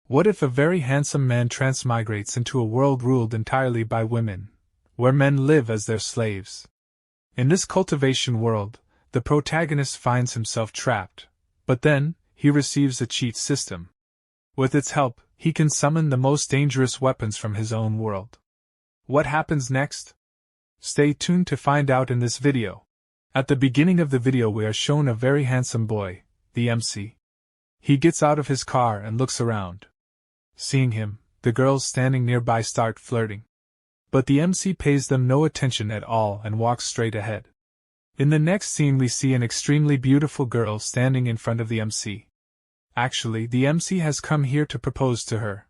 What if a very handsome man transmigrates into a world ruled entirely by women, where men live as their slaves? In this cultivation world, the protagonist finds himself trapped, but then, he receives a cheat system. With its help, he can summon the most dangerous weapons from his own world. What happens next? Stay tuned to find out in this video. At the beginning of the video we are shown a very handsome boy, the MC. He gets out of his car and looks around. Seeing him, the girls standing nearby start flirting. But the MC pays them no attention at all and walks straight ahead. In the next scene we see an extremely beautiful girl standing in front of the MC. Actually, the MC has come here to propose to her.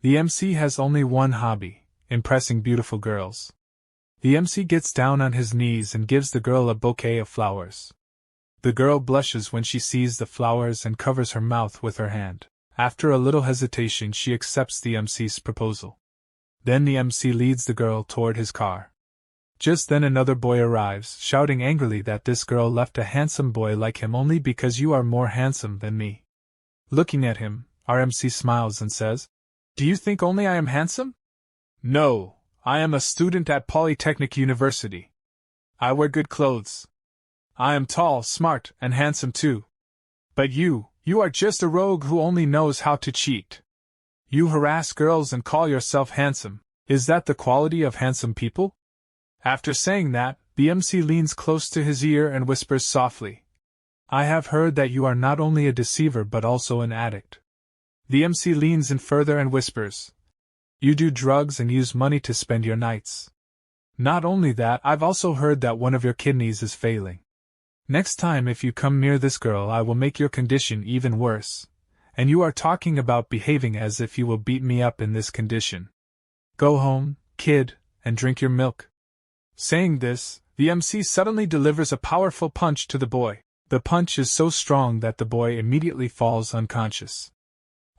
The MC has only one hobby: impressing beautiful girls. The MC gets down on his knees and gives the girl a bouquet of flowers. The girl blushes when she sees the flowers and covers her mouth with her hand. After a little hesitation she accepts the MC's proposal. Then the MC leads the girl toward his car. Just then another boy arrives, shouting angrily that this girl left a handsome boy like him only because you are more handsome than me. Looking at him, our MC smiles and says, "Do you think only I am handsome? No, I am a student at Polytechnic University. I wear good clothes. I am tall, smart, and handsome too. But you are just a rogue who only knows how to cheat. You harass girls and call yourself handsome. Is that the quality of handsome people?" After saying that, the MC leans close to his ear and whispers softly, "I have heard that you are not only a deceiver but also an addict." The MC leans in further and whispers, "You do drugs and use money to spend your nights. Not only that, I've also heard that one of your kidneys is failing. Next time if you come near this girl I will make your condition even worse. And you are talking about behaving as if you will beat me up in this condition. Go home, kid, and drink your milk." Saying this, the MC suddenly delivers a powerful punch to the boy. The punch is so strong that the boy immediately falls unconscious.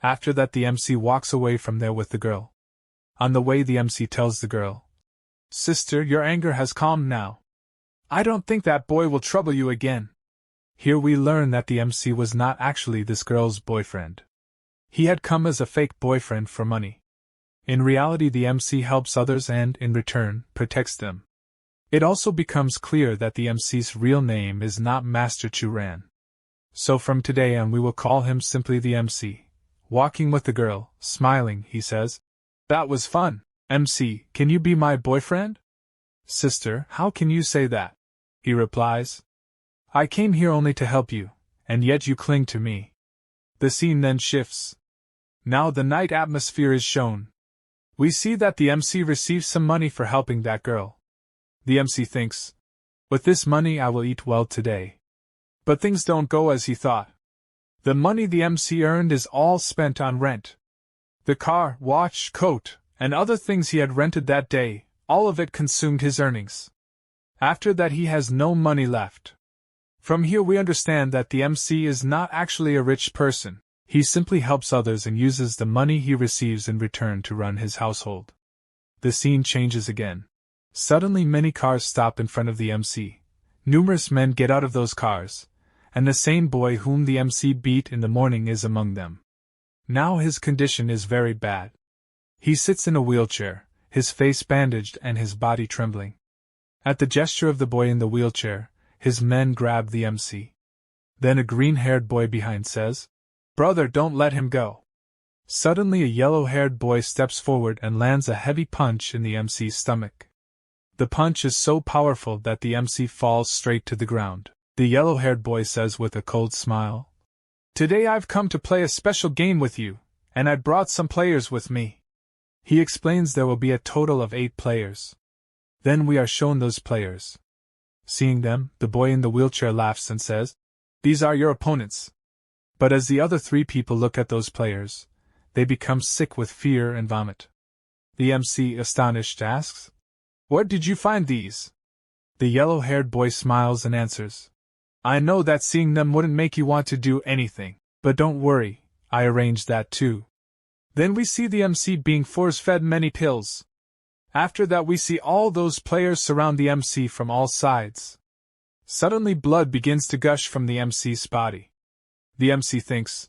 After that the MC walks away from there with the girl. On the way the MC tells the girl, "Sister, your anger has calmed now. I don't think that boy will trouble you again." Here we learn that the MC was not actually this girl's boyfriend. He had come as a fake boyfriend for money. In reality the MC helps others and, in return, protects them. It also becomes clear that the MC's real name is not Master Chu Ran. So from today on we will call him simply the MC. Walking with the girl, smiling, he says, "That was fun. MC, can you be my boyfriend?" "Sister, how can you say that?" he replies. "I came here only to help you, and yet you cling to me." The scene then shifts. Now the night atmosphere is shown. We see that the MC receives some money for helping that girl. The MC thinks, "With this money I will eat well today." But things don't go as he thought. The money the MC earned is all spent on rent. The car, watch, coat, and other things he had rented that day, all of it consumed his earnings. After that he has no money left. From here we understand that the MC is not actually a rich person. He simply helps others and uses the money he receives in return to run his household. The scene changes again. Suddenly many cars stop in front of the MC. Numerous men get out of those cars, and the same boy whom the MC beat in the morning is among them. Now his condition is very bad. He sits in a wheelchair, his face bandaged and his body trembling. At the gesture of the boy in the wheelchair, his men grab the MC. Then a green-haired boy behind says, "Brother, don't let him go." Suddenly a yellow-haired boy steps forward and lands a heavy punch in the MC's stomach. The punch is so powerful that the MC falls straight to the ground. The yellow-haired boy says with a cold smile, "Today I've come to play a special game with you, and I brought some players with me." He explains there will be a total of 8 players. Then we are shown those players. Seeing them, the boy in the wheelchair laughs and says, "These are your opponents." But as the other 3 people look at those players, they become sick with fear and vomit. The MC, astonished, asks, "Where did you find these?" The yellow-haired boy smiles and answers, "I know that seeing them wouldn't make you want to do anything, but don't worry, I arranged that too." Then we see the MC being force-fed many pills. After that we see all those players surround the MC from all sides. Suddenly blood begins to gush from the MC's body. The MC thinks,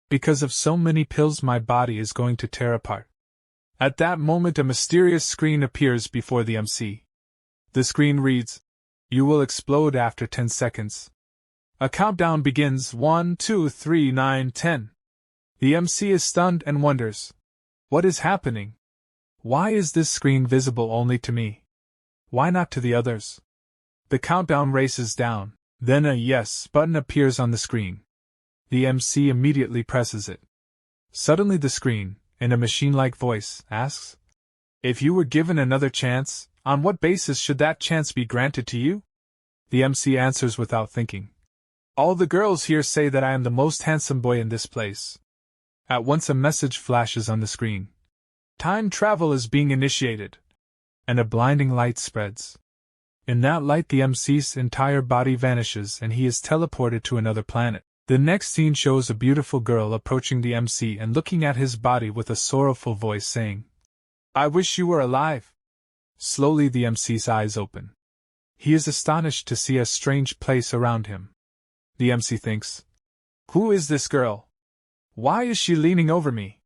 Because of so many pills my body is going to tear apart. At that moment a mysterious screen appears before the MC. The screen reads, "You will explode after 10 seconds. A countdown begins 1, 2, 3, 9, 10. The MC is stunned and wonders. What is happening? Why is this screen visible only to me? Why not to the others? The countdown races down, then a yes button appears on the screen. The MC immediately presses it. Suddenly the screen, in a machine-like voice, asks, "If you were given another chance, on what basis should that chance be granted to you?" The MC answers without thinking. "All the girls here say that I am the most handsome boy in this place." At once a message flashes on the screen. Time travel is being initiated. And a blinding light spreads. In that light the MC's entire body vanishes and he is teleported to another planet. The next scene shows a beautiful girl approaching the MC and looking at his body with a sorrowful voice saying, "I wish you were alive." Slowly the MC's eyes open. He is astonished to see a strange place around him. The MC thinks, "Who is this girl? Why is she leaning over me?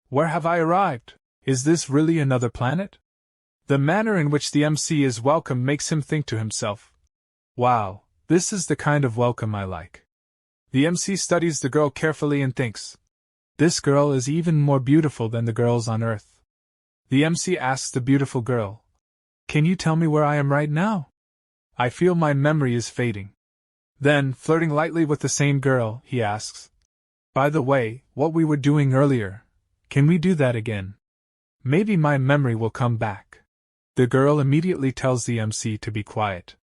Where have I arrived? Is this really another planet?" The manner in which the MC is welcomed makes him think to himself, "Wow, this is the kind of welcome I like." The MC studies the girl carefully and thinks, "This girl is even more beautiful than the girls on Earth." The MC asks the beautiful girl, "Can you tell me where I am right now? I feel my memory is fading." Then, flirting lightly with the same girl, he asks, "By the way, what we were doing earlier, can we do that again? Maybe my memory will come back." The girl immediately tells the MC to be quiet.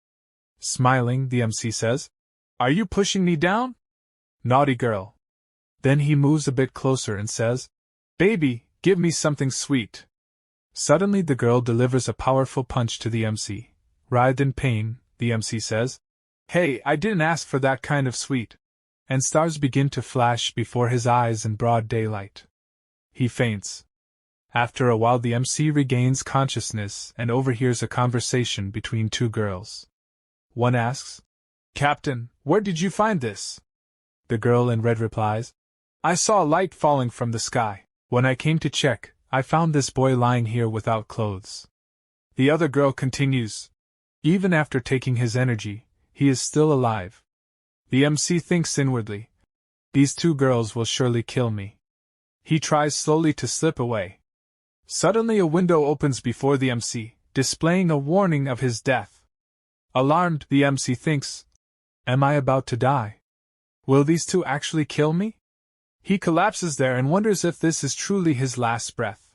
Smiling, the MC says, "Are you pushing me down? Naughty girl." Then he moves a bit closer and says, "Baby, give me something sweet." Suddenly the girl delivers a powerful punch to the MC. Writhed in pain, the MC says, "Hey, I didn't ask for that kind of sweet." And stars begin to flash before his eyes in broad daylight. He faints. After a while the MC regains consciousness and overhears a conversation between two girls. One asks, "Captain, where did you find this?" The girl in red replies, "I saw a light falling from the sky. When I came to check, I found this boy lying here without clothes." The other girl continues, "Even after taking his energy, he is still alive." The MC thinks inwardly, "These two girls will surely kill me." He tries slowly to slip away. Suddenly a window opens before the MC, displaying a warning of his death. Alarmed, the MC thinks, "Am I about to die? Will these two actually kill me?" He collapses there and wonders if this is truly his last breath.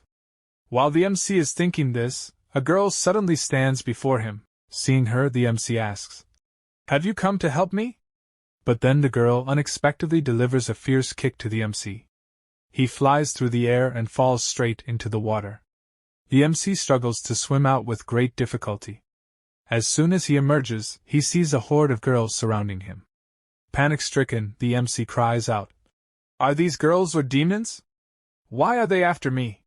While the MC is thinking this, a girl suddenly stands before him. Seeing her, the MC asks, "Have you come to help me?" But then the girl unexpectedly delivers a fierce kick to the MC. He flies through the air and falls straight into the water. The MC struggles to swim out with great difficulty. As soon as he emerges, he sees a horde of girls surrounding him. Panic-stricken, the MC cries out, "Are these girls or demons? Why are they after me?"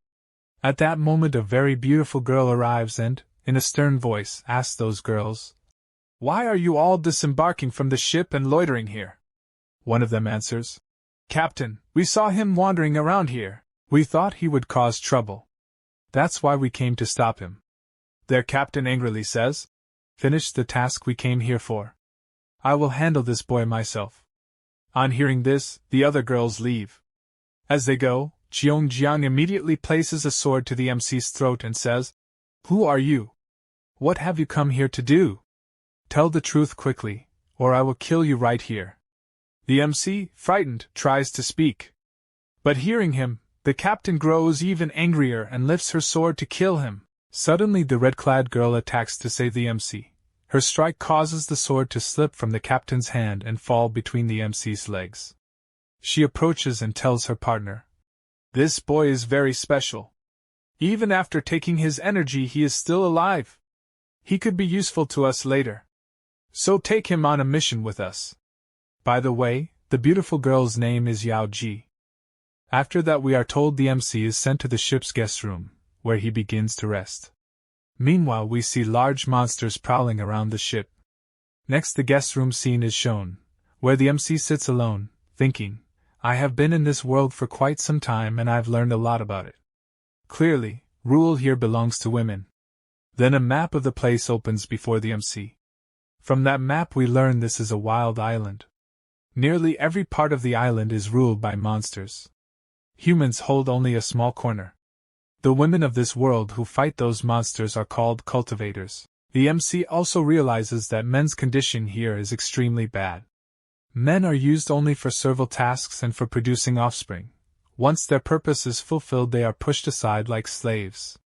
At that moment a very beautiful girl arrives and, in a stern voice, asks those girls, "Why are you all disembarking from the ship and loitering here?" One of them answers, "Captain, we saw him wandering around here. We thought he would cause trouble. That's why we came to stop him." Their captain angrily says, "Finish the task we came here for. I will handle this boy myself." On hearing this, the other girls leave. As they go, Cheongjiang immediately places a sword to the MC's throat and says, "Who are you? What have you come here to do? Tell the truth quickly, or I will kill you right here." The MC, frightened, tries to speak. But hearing him, the captain grows even angrier and lifts her sword to kill him. Suddenly the red-clad girl attacks to save the MC. Her strike causes the sword to slip from the captain's hand and fall between the MC's legs. She approaches and tells her partner, "This boy is very special. Even after taking his energy he is still alive. He could be useful to us later. So take him on a mission with us." By the way, the beautiful girl's name is Yao Ji. After that we are told the MC is sent to the ship's guest room, where he begins to rest. Meanwhile we see large monsters prowling around the ship. Next the guest room scene is shown, where the MC sits alone, thinking, I have been in this world for quite some time and I've learned a lot about it. Clearly, rule here belongs to women. Then a map of the place opens before the MC. From that map we learn this is a wild island. Nearly every part of the island is ruled by monsters. Humans hold only a small corner. The women of this world who fight those monsters are called cultivators. The MC also realizes that men's condition here is extremely bad. Men are used only for servile tasks and for producing offspring. Once their purpose is fulfilled, they are pushed aside like slaves.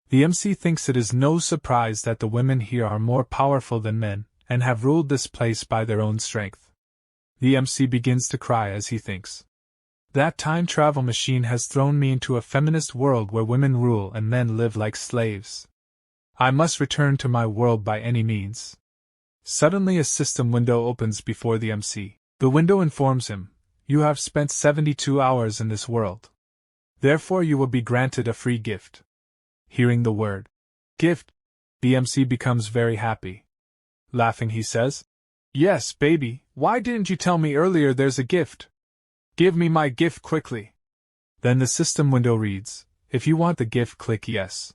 The MC thinks it is no surprise that the women here are more powerful than men, and have ruled this place by their own strength. The MC begins to cry as he thinks. That time travel machine has thrown me into a feminist world where women rule and men live like slaves. I must return to my world by any means. Suddenly a system window opens before the MC. The window informs him, "You have spent 72 hours in this world. Therefore you will be granted a free gift." Hearing the word gift, the MC becomes very happy. Laughing, he says, "Yes, baby, why didn't you tell me earlier there's a gift? Give me my gift quickly." Then the system window reads, "If you want the gift, click yes."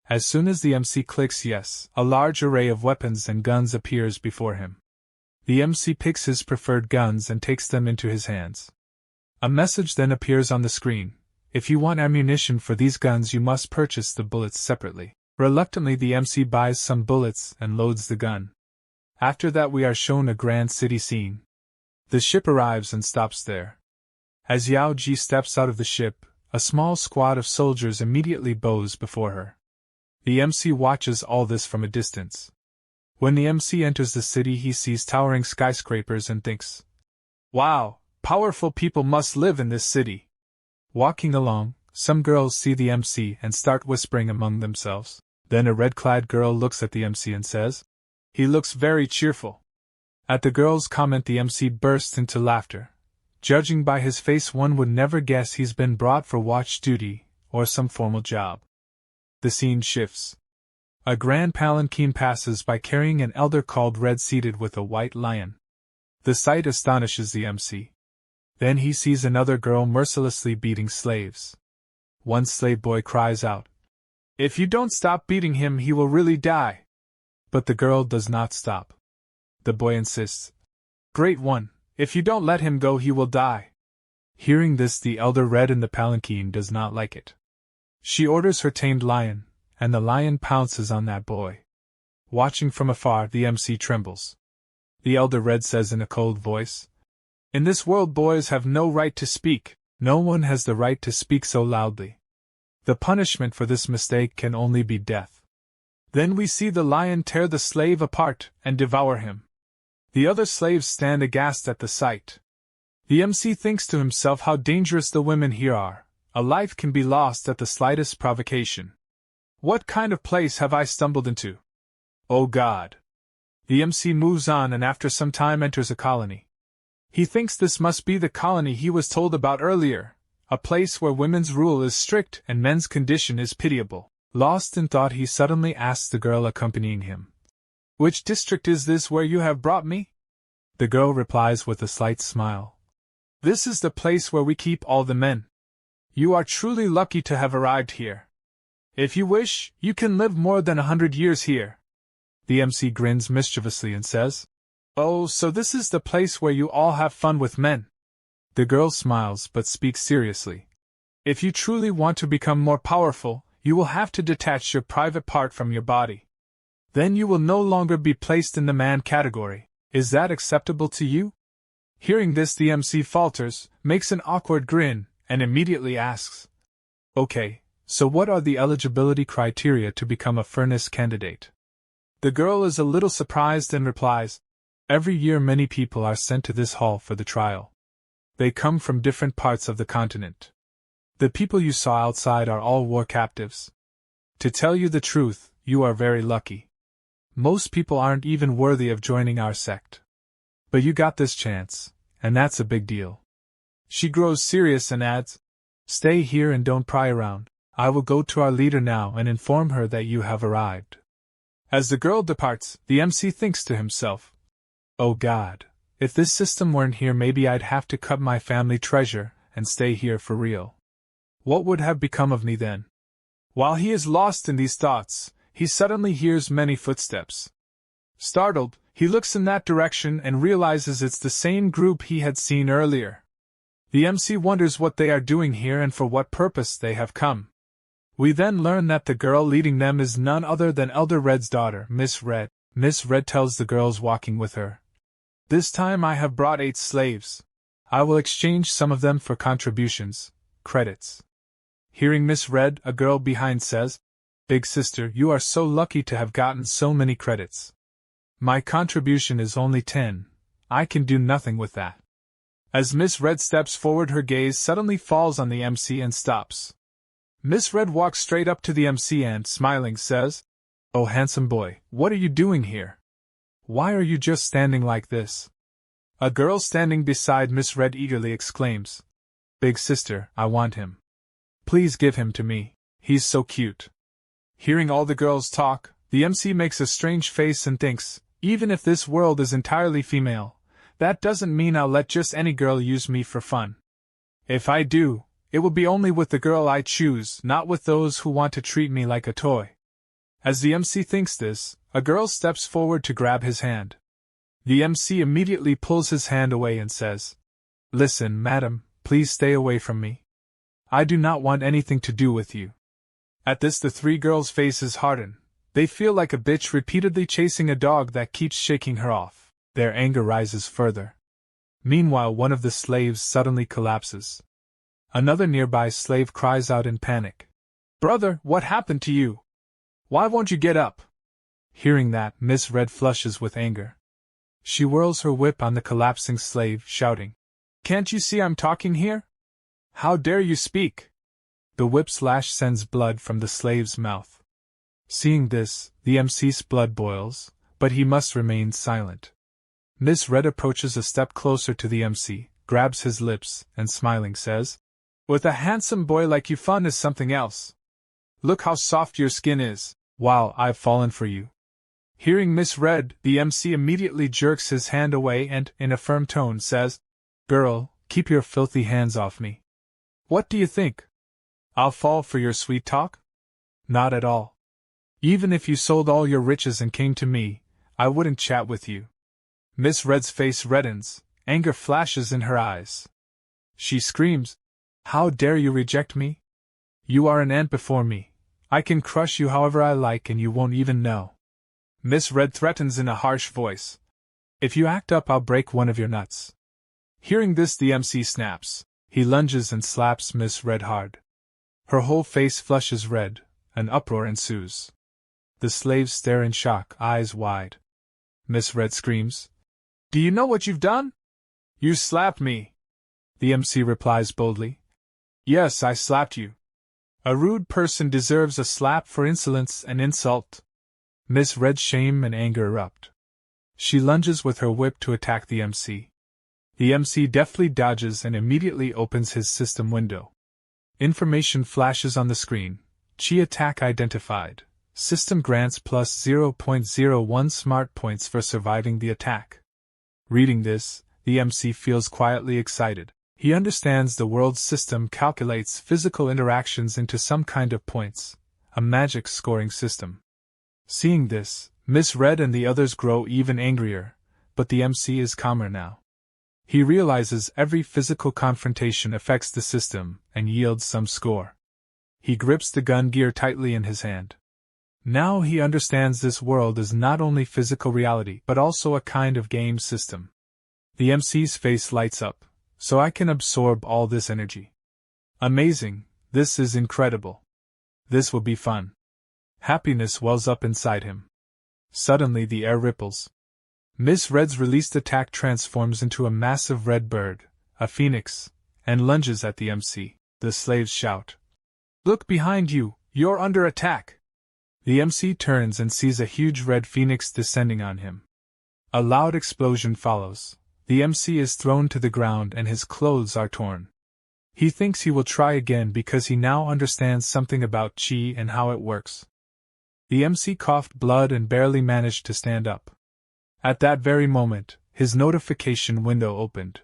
As soon as the MC clicks yes, a large array of weapons and guns appears before him. The MC picks his preferred guns and takes them into his hands. A message then appears on the screen. If you want ammunition for these guns, you must purchase the bullets separately. Reluctantly, the MC buys some bullets and loads the gun. After that, we are shown a grand city scene. The ship arrives and stops there. As Yao Ji steps out of the ship, a small squad of soldiers immediately bows before her. The MC watches all this from a distance. When the MC enters the city, he sees towering skyscrapers and thinks, "Wow, powerful people must live in this city." Walking along, some girls see the MC and start whispering among themselves. Then a red-clad girl looks at the MC and says, "He looks very cheerful." At the girl's comment, the MC bursts into laughter. Judging by his face, one would never guess he's been brought for watch duty or some formal job. The scene shifts. A grand palanquin passes by carrying an elder called Red seated with a white lion. The sight astonishes the MC. Then he sees another girl mercilessly beating slaves. One slave boy cries out, "If you don't stop beating him, he will really die." But the girl does not stop. The boy insists, "Great one, if you don't let him go, he will die." Hearing this, the elder Red in the palanquin does not like it. She orders her tamed lion, and the lion pounces on that boy. Watching from afar, the MC trembles. The elder Red says in a cold voice, "In this world, boys have no right to speak. No one has the right to speak so loudly. The punishment for this mistake can only be death." Then we see the lion tear the slave apart and devour him. The other slaves stand aghast at the sight. The MC thinks to himself how dangerous the women here are. A life can be lost at the slightest provocation. What kind of place have I stumbled into? Oh God! The MC moves on and after some time enters a colony. He thinks this must be the colony he was told about earlier, a place where women's rule is strict and men's condition is pitiable. Lost in thought, he suddenly asks the girl accompanying him, "Which district is this where you have brought me?" The girl replies with a slight smile, "This is the place where we keep all the men. You are truly lucky to have arrived here. If you wish, you can live more than 100 years here." The MC grins mischievously and says, "Oh, so this is the place where you all have fun with men." The girl smiles but speaks seriously. "If you truly want to become more powerful, you will have to detach your private part from your body. Then you will no longer be placed in the man category. Is that acceptable to you?" Hearing this, the MC falters, makes an awkward grin, and immediately asks, "Okay, so what are the eligibility criteria to become a furnace candidate?" The girl is a little surprised and replies, "Every year many people are sent to this hall for the trial. They come from different parts of the continent. The people you saw outside are all war captives. To tell you the truth, you are very lucky. Most people aren't even worthy of joining our sect. But you got this chance, and that's a big deal." She grows serious and adds, "Stay here and don't pry around. I will go to our leader now and inform her that you have arrived." As the girl departs, the MC thinks to himself, "Oh God, If this system weren't here, maybe I'd have to cut my family treasure and stay here for real. What would have become of me then? While he is lost in these thoughts, he suddenly hears many footsteps. Startled, he looks in that direction and realizes it's the same group he had seen earlier. The MC wonders what they are doing here and for what purpose they have come. We then learn that the girl leading them is none other than Elder Red's daughter, Miss Red. Miss Red tells the girls walking with her, "This time I have brought 8 slaves. I will exchange some of them for contributions, credits." Hearing Miss Red, a girl behind says, "Big sister, you are so lucky to have gotten so many credits. My contribution is only 10. I can do nothing with that." As Miss Red steps forward, her gaze suddenly falls on the MC and stops. Miss Red walks straight up to the MC and, smiling, says, "Oh, handsome boy, what are you doing here? Why are you just standing like this?" A girl standing beside Miss Red eagerly exclaims, "Big sister, I want him. Please give him to me. He's so cute." Hearing all the girls talk, the MC makes a strange face and thinks, even if this world is entirely female, that doesn't mean I'll let just any girl use me for fun. If I do, it will be only with the girl I choose, not with those who want to treat me like a toy. As the MC thinks this, a girl steps forward to grab his hand. The MC immediately pulls his hand away and says, "Listen, madam, please stay away from me. I do not want anything to do with you." At this, the 3 girls' faces harden. They feel like a bitch repeatedly chasing a dog that keeps shaking her off. Their anger rises further. Meanwhile, one of the slaves suddenly collapses. Another nearby slave cries out in panic, "Brother, what happened to you? Why won't you get up?" Hearing that, Miss Red flushes with anger. She whirls her whip on the collapsing slave, shouting, "Can't you see I'm talking here? How dare you speak?" The whip slash sends blood from the slave's mouth. Seeing this, the MC's blood boils, but he must remain silent. Miss Red approaches a step closer to the MC, grabs his lips, and smiling says, "With a handsome boy like you, fun is something else. Look how soft your skin is. Wow, I've fallen for you." Hearing Miss Red, the MC immediately jerks his hand away and, in a firm tone, says, "Girl, keep your filthy hands off me. What do you think? I'll fall for your sweet talk? Not at all. Even if you sold all your riches and came to me, I wouldn't chat with you." Miss Red's face reddens, anger flashes in her eyes. She screams, "How dare you reject me? You are an ant before me. I can crush you however I like and you won't even know." Miss Red threatens in a harsh voice, "If you act up, I'll break one of your nuts." Hearing this, the MC snaps. He lunges and slaps Miss Red hard. Her whole face flushes red. An uproar ensues. The slaves stare in shock, eyes wide. Miss Red screams, "Do you know what you've done? You slapped me." The MC replies boldly, "Yes, I slapped you. A rude person deserves a slap for insolence and insult." Miss Red's shame and anger erupt. She lunges with her whip to attack the MC. The MC deftly dodges and immediately opens his system window. Information flashes on the screen. Chi attack identified. System grants plus 0.01 smart points for surviving the attack. Reading this, the MC feels quietly excited. He understands the world system calculates physical interactions into some kind of points, a magic scoring system. Seeing this, Miss Red and the others grow even angrier, but the MC is calmer now. He realizes every physical confrontation affects the system and yields some score. He grips the gun gear tightly in his hand. Now he understands this world is not only physical reality but also a kind of game system. The MC's face lights up. So I can absorb all this energy. Amazing, this is incredible. This will be fun. Happiness wells up inside him. Suddenly the air ripples. Miss Red's released attack transforms into a massive red bird, a phoenix, and lunges at the MC. The slaves shout, "Look behind you, you're under attack!" The MC turns and sees a huge red phoenix descending on him. A loud explosion follows. The MC is thrown to the ground and his clothes are torn. He thinks he will try again because he now understands something about chi and how it works. The MC coughed blood and barely managed to stand up. At that very moment, his notification window opened.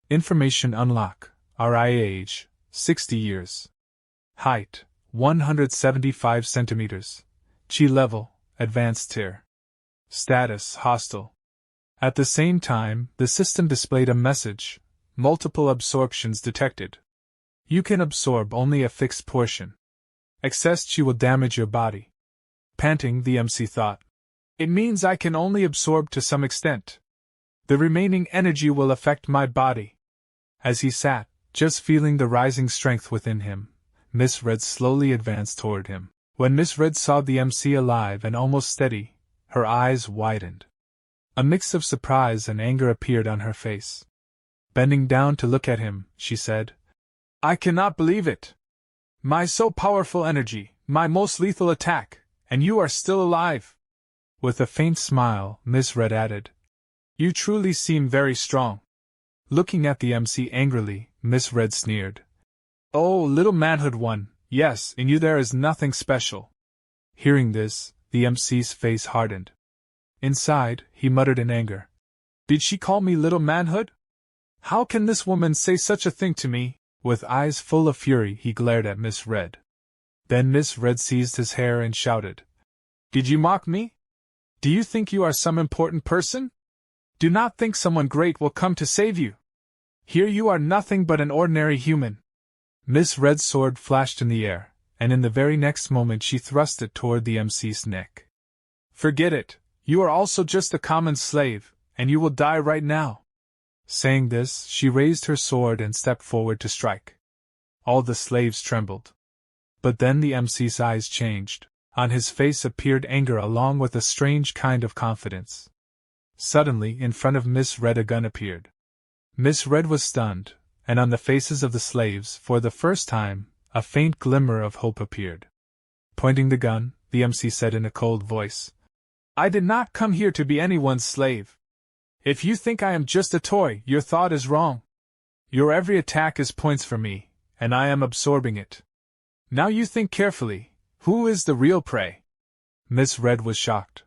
Information unlock. RI age, 60 years. Height, 175 centimeters. Chi level, advanced tier. Status, hostile. At the same time, the system displayed a message. Multiple absorptions detected. You can absorb only a fixed portion. Excess chi will damage your body. Panting, the MC thought. It means I can only absorb to some extent. The remaining energy will affect my body. As he sat, just feeling the rising strength within him, Miss Red slowly advanced toward him. When Miss Red saw the MC alive and almost steady, her eyes widened. A mix of surprise and anger appeared on her face. Bending down to look at him, she said, I cannot believe it. My so powerful energy, my most lethal attack, and you are still alive. With a faint smile, Miss Red added, You truly seem very strong. Looking at the MC angrily, Miss Red sneered. Oh, little manhood one, yes, in you there is nothing special. Hearing this, the MC's face hardened. Inside, he muttered in anger. Did she call me little manhood? How can this woman say such a thing to me? With eyes full of fury, he glared at Miss Red. Then Miss Red seized his hair and shouted. Did you mock me? Do you think you are some important person? Do not think someone great will come to save you. Here you are nothing but an ordinary human. Miss Red's sword flashed in the air, and in the very next moment she thrust it toward the MC's neck. Forget it, you are also just a common slave, and you will die right now. Saying this, she raised her sword and stepped forward to strike. All the slaves trembled. But then the MC's eyes changed. On his face appeared anger along with a strange kind of confidence. Suddenly, in front of Miss Red a gun appeared. Miss Red was stunned, and on the faces of the slaves, for the first time, a faint glimmer of hope appeared. Pointing the gun, the MC said in a cold voice, I did not come here to be anyone's slave. If you think I am just a toy, your thought is wrong. Your every attack is points for me, and I am absorbing it. Now you think carefully, who is the real prey? Miss Red was shocked.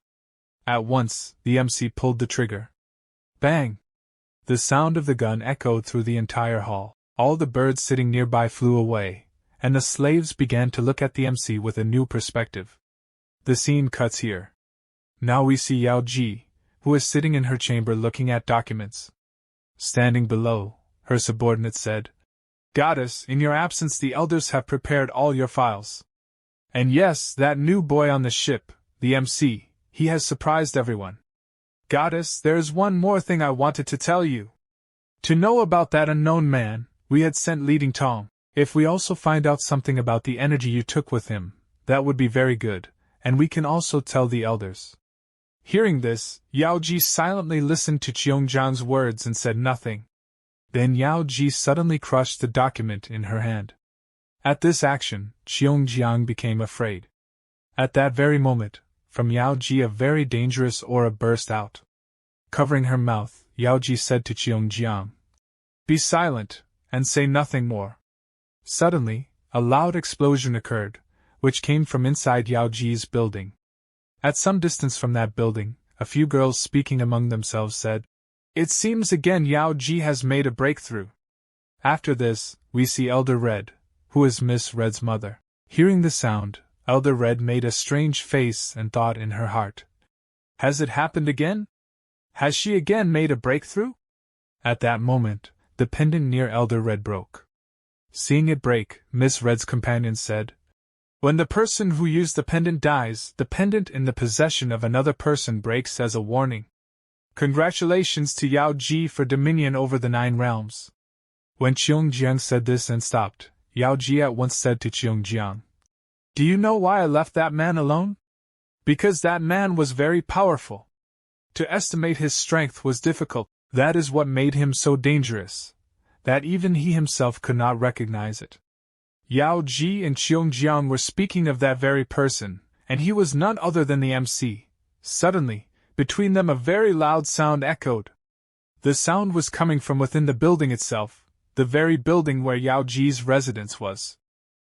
At once, the MC pulled the trigger. Bang! The sound of the gun echoed through the entire hall. All the birds sitting nearby flew away, and the slaves began to look at the MC with a new perspective. The scene cuts here. Now we see Yao Ji, who is sitting in her chamber looking at documents. Standing below, her subordinate said, Goddess, in your absence the elders have prepared all your files. And yes, that new boy on the ship, the MC, he has surprised everyone. Goddess, there is one more thing I wanted to tell you. To know about that unknown man, we had sent leading Tong. If we also find out something about the energy you took with him, that would be very good, and we can also tell the elders. Hearing this, Yao Ji silently listened to Cheongjiang's words and said nothing. Then Yao Ji suddenly crushed the document in her hand. At this action, Cheongjiang became afraid. At that very moment, from Yao Ji a very dangerous aura burst out. Covering her mouth, Yao Ji said to Cheongjiang, Be silent, and say nothing more. Suddenly, a loud explosion occurred, which came from inside Yao Ji's building. At some distance from that building, a few girls speaking among themselves said, It seems again Yao Ji has made a breakthrough. After this, we see Elder Red, who is Miss Red's mother. Hearing the sound, Elder Red made a strange face and thought in her heart, Has it happened again? Has she again made a breakthrough? At that moment, the pendant near Elder Red broke. Seeing it break, Miss Red's companion said, When the person who used the pendant dies, the pendant in the possession of another person breaks as a warning. Congratulations to Yao Ji for dominion over the 9 realms. When Cheongjiang said this and stopped, Yao Ji at once said to Cheongjiang, Do you know why I left that man alone? Because that man was very powerful. To estimate his strength was difficult. That is what made him so dangerous, that even he himself could not recognize it. Yao Ji and Cheongjiang were speaking of that very person, and he was none other than the MC. Suddenly, between them a very loud sound echoed. The sound was coming from within the building itself, the very building where Yao Ji's residence was.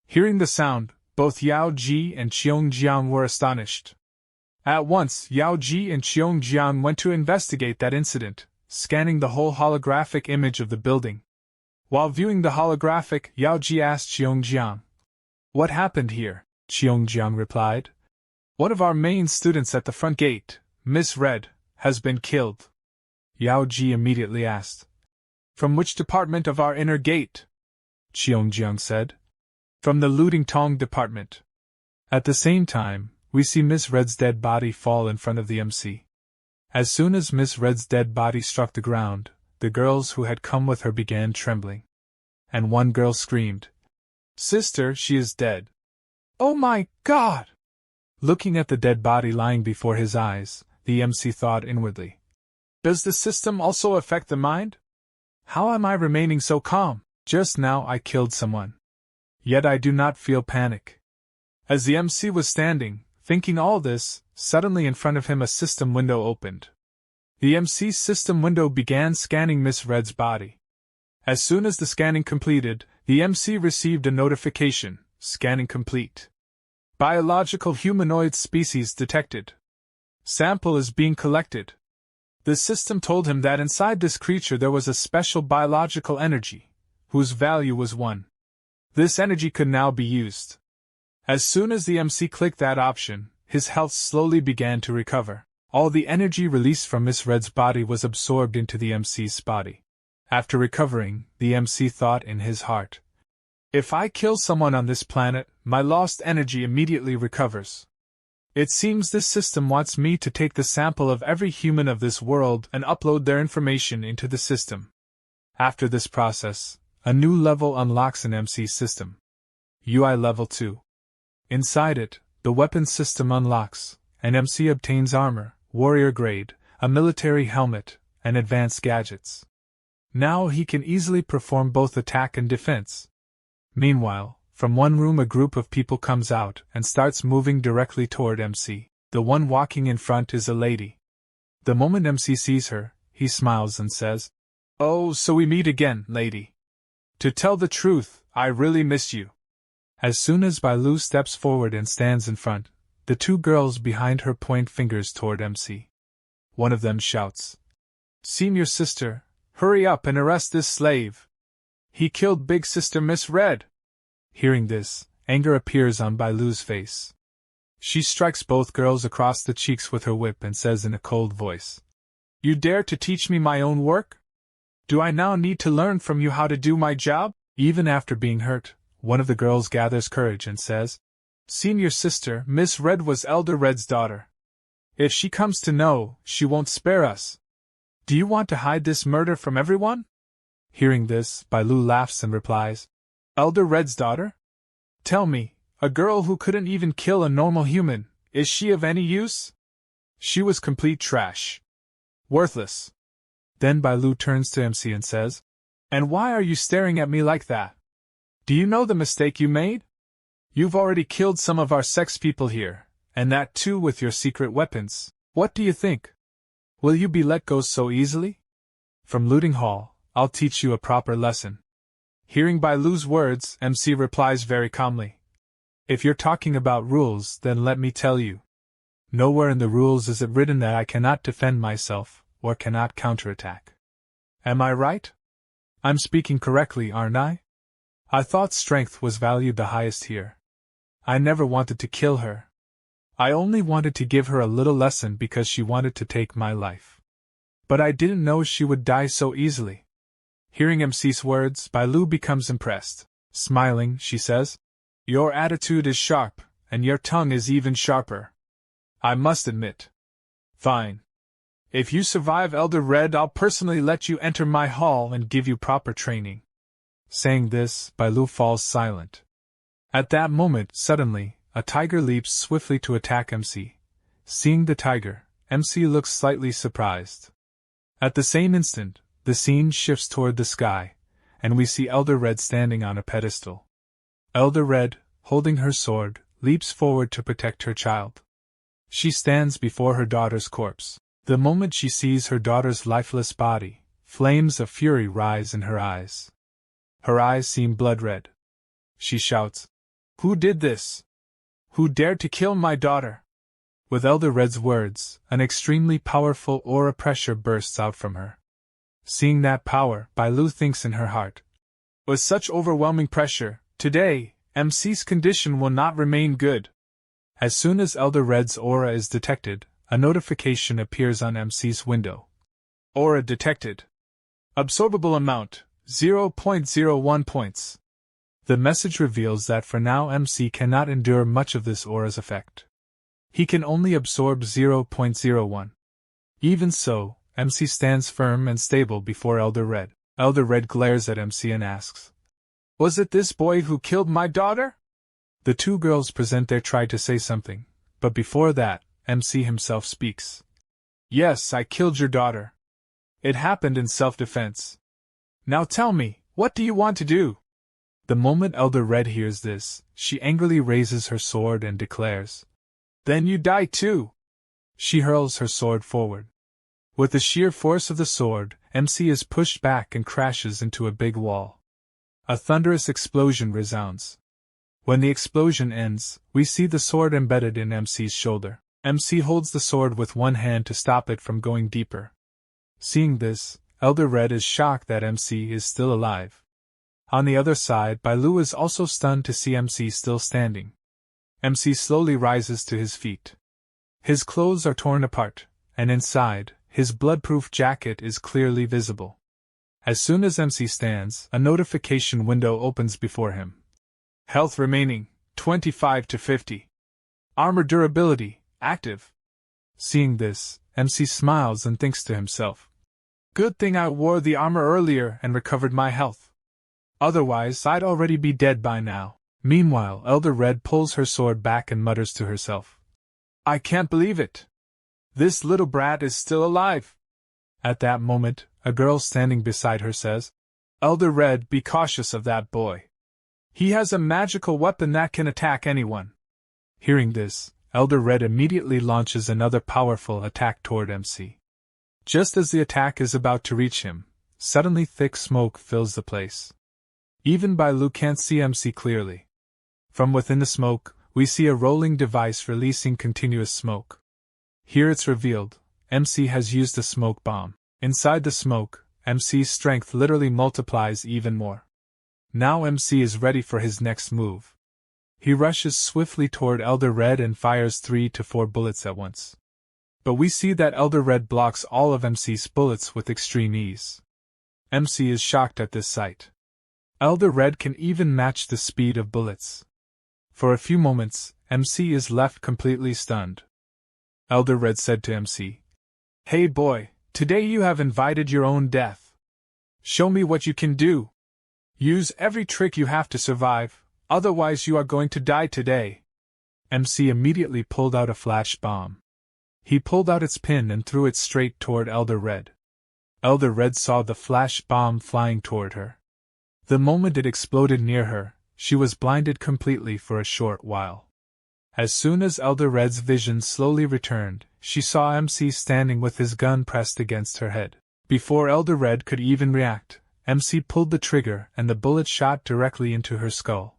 Hearing the sound, both Yao Ji and Cheongjiang were astonished. At once, Yao Ji and Cheongjiang went to investigate that incident, scanning the whole holographic image of the building. While viewing the holographic, Yao Ji asked Xiongjiang, "What happened here?" Xiongjiang replied, "One of our main students at the front gate, Miss Red, has been killed." Yao Ji immediately asked, "From which department of our inner gate?" Xiongjiang said, "From the looting Tong department." At the same time, we see Miss Red's dead body fall in front of the MC. As soon as Miss Red's dead body struck the ground, the girls who had come with her began trembling. And one girl screamed, "Sister, she is dead." "Oh my God!" Looking at the dead body lying before his eyes, the MC thought inwardly, "Does the system also affect the mind? How am I remaining so calm? Just now I killed someone. Yet I do not feel panic." As the MC was standing, thinking all this, suddenly in front of him a system window opened. The MC's system window began scanning Miss Red's body. As soon as the scanning completed, the MC received a notification, "Scanning complete. Biological humanoid species detected. Sample is being collected." The system told him that inside this creature there was a special biological energy, whose value was 1. This energy could now be used. As soon as the MC clicked that option, his health slowly began to recover. All the energy released from Miss Red's body was absorbed into the MC's body. After recovering, the MC thought in his heart, "If I kill someone on this planet, my lost energy immediately recovers. It seems this system wants me to take the sample of every human of this world and upload their information into the system." After this process, a new level unlocks in MC's system. UI Level 2. Inside it, the weapons system unlocks, and MC obtains armor, warrior grade, a military helmet, and advanced gadgets. Now he can easily perform both attack and defense. Meanwhile, from one room a group of people comes out and starts moving directly toward MC. The one walking in front is a lady. The moment MC sees her, he smiles and says, "Oh, so we meet again, lady. To tell the truth, I really miss you." As soon as Bailu steps forward and stands in front, the two girls behind her point fingers toward MC. One of them shouts, "Senior sister, hurry up and arrest this slave. He killed big sister Miss Red." Hearing this, anger appears on Bailu's face. She strikes both girls across the cheeks with her whip and says in a cold voice, "You dare to teach me my own work? Do I now need to learn from you how to do my job?" Even after being hurt, one of the girls gathers courage and says, "Senior sister, Miss Red was Elder Red's daughter. If she comes to know, she won't spare us. Do you want to hide this murder from everyone?" Hearing this, Bailu laughs and replies, "Elder Red's daughter? Tell me, a girl who couldn't even kill a normal human, is she of any use? She was complete trash. Worthless." Then Bailu turns to MC and says, "And why are you staring at me like that? Do you know the mistake you made? You've already killed some of our sex people here, and that too with your secret weapons. What do you think? Will you be let go so easily? From looting hall, I'll teach you a proper lesson." Hearing Bailu's words, MC replies very calmly, "If you're talking about rules, then let me tell you. Nowhere in the rules is it written that I cannot defend myself, or cannot counterattack. Am I right? I'm speaking correctly, aren't I? I thought strength was valued the highest here. I never wanted to kill her. I only wanted to give her a little lesson because she wanted to take my life. But I didn't know she would die so easily." Hearing MC's words, Bailu becomes impressed. Smiling, she says, "Your attitude is sharp, and your tongue is even sharper. I must admit. Fine. If you survive Elder Red, I'll personally let you enter my hall and give you proper training." Saying this, Bailu falls silent. At that moment, suddenly, a tiger leaps swiftly to attack MC. Seeing the tiger, MC looks slightly surprised. At the same instant, the scene shifts toward the sky, and we see Elder Red standing on a pedestal. Elder Red, holding her sword, leaps forward to protect her child. She stands before her daughter's corpse. The moment she sees her daughter's lifeless body, flames of fury rise in her eyes. Her eyes seem blood red. She shouts, "Who did this? Who dared to kill my daughter?" With Elder Red's words, an extremely powerful aura pressure bursts out from her. Seeing that power, Bailu thinks in her heart. With such overwhelming pressure, today, MC's condition will not remain good. As soon as Elder Red's aura is detected, a notification appears on MC's window. Aura detected. Absorbable amount, 0.01 points. The message reveals that for now MC cannot endure much of this aura's effect. He can only absorb 0.01. Even so, MC stands firm and stable before Elder Red. Elder Red glares at MC and asks, "Was it this boy who killed my daughter?" The two girls present their try to say something, but before that, MC himself speaks. "Yes, I killed your daughter. It happened in self-defense. Now tell me, what do you want to do?" The moment Elder Red hears this, she angrily raises her sword and declares, "Then you die too!" She hurls her sword forward. With the sheer force of the sword, MC is pushed back and crashes into a big wall. A thunderous explosion resounds. When the explosion ends, we see the sword embedded in MC's shoulder. MC holds the sword with one hand to stop it from going deeper. Seeing this, Elder Red is shocked that MC is still alive. On the other side, Bailu is also stunned to see MC still standing. MC slowly rises to his feet. His clothes are torn apart, and inside, his blood-proof jacket is clearly visible. As soon as MC stands, a notification window opens before him. Health remaining, 25 to 50. Armor durability, active. Seeing this, MC smiles and thinks to himself, "Good thing I wore the armor earlier and recovered my health. Otherwise, I'd already be dead by now." Meanwhile, Elder Red pulls her sword back and mutters to herself, "I can't believe it. This little brat is still alive." At that moment, a girl standing beside her says, "Elder Red, be cautious of that boy. He has a magical weapon that can attack anyone." Hearing this, Elder Red immediately launches another powerful attack toward MC. Just as the attack is about to reach him, suddenly thick smoke fills the place. Even Bailu can't see MC clearly. From within the smoke, we see a rolling device releasing continuous smoke. Here it's revealed, MC has used a smoke bomb. Inside the smoke, MC's strength literally multiplies even more. Now MC is ready for his next move. He rushes swiftly toward Elder Red and fires 3 to 4 bullets at once. But we see that Elder Red blocks all of MC's bullets with extreme ease. MC is shocked at this sight. Elder Red can even match the speed of bullets. For a few moments, MC is left completely stunned. Elder Red said to MC, "Hey boy, today you have invited your own death. Show me what you can do. Use every trick you have to survive, otherwise you are going to die today." MC immediately pulled out a flash bomb. He pulled out its pin and threw it straight toward Elder Red. Elder Red saw the flash bomb flying toward her. The moment it exploded near her, she was blinded completely for a short while. As soon as Elder Red's vision slowly returned, she saw MC standing with his gun pressed against her head. Before Elder Red could even react, MC pulled the trigger and the bullet shot directly into her skull.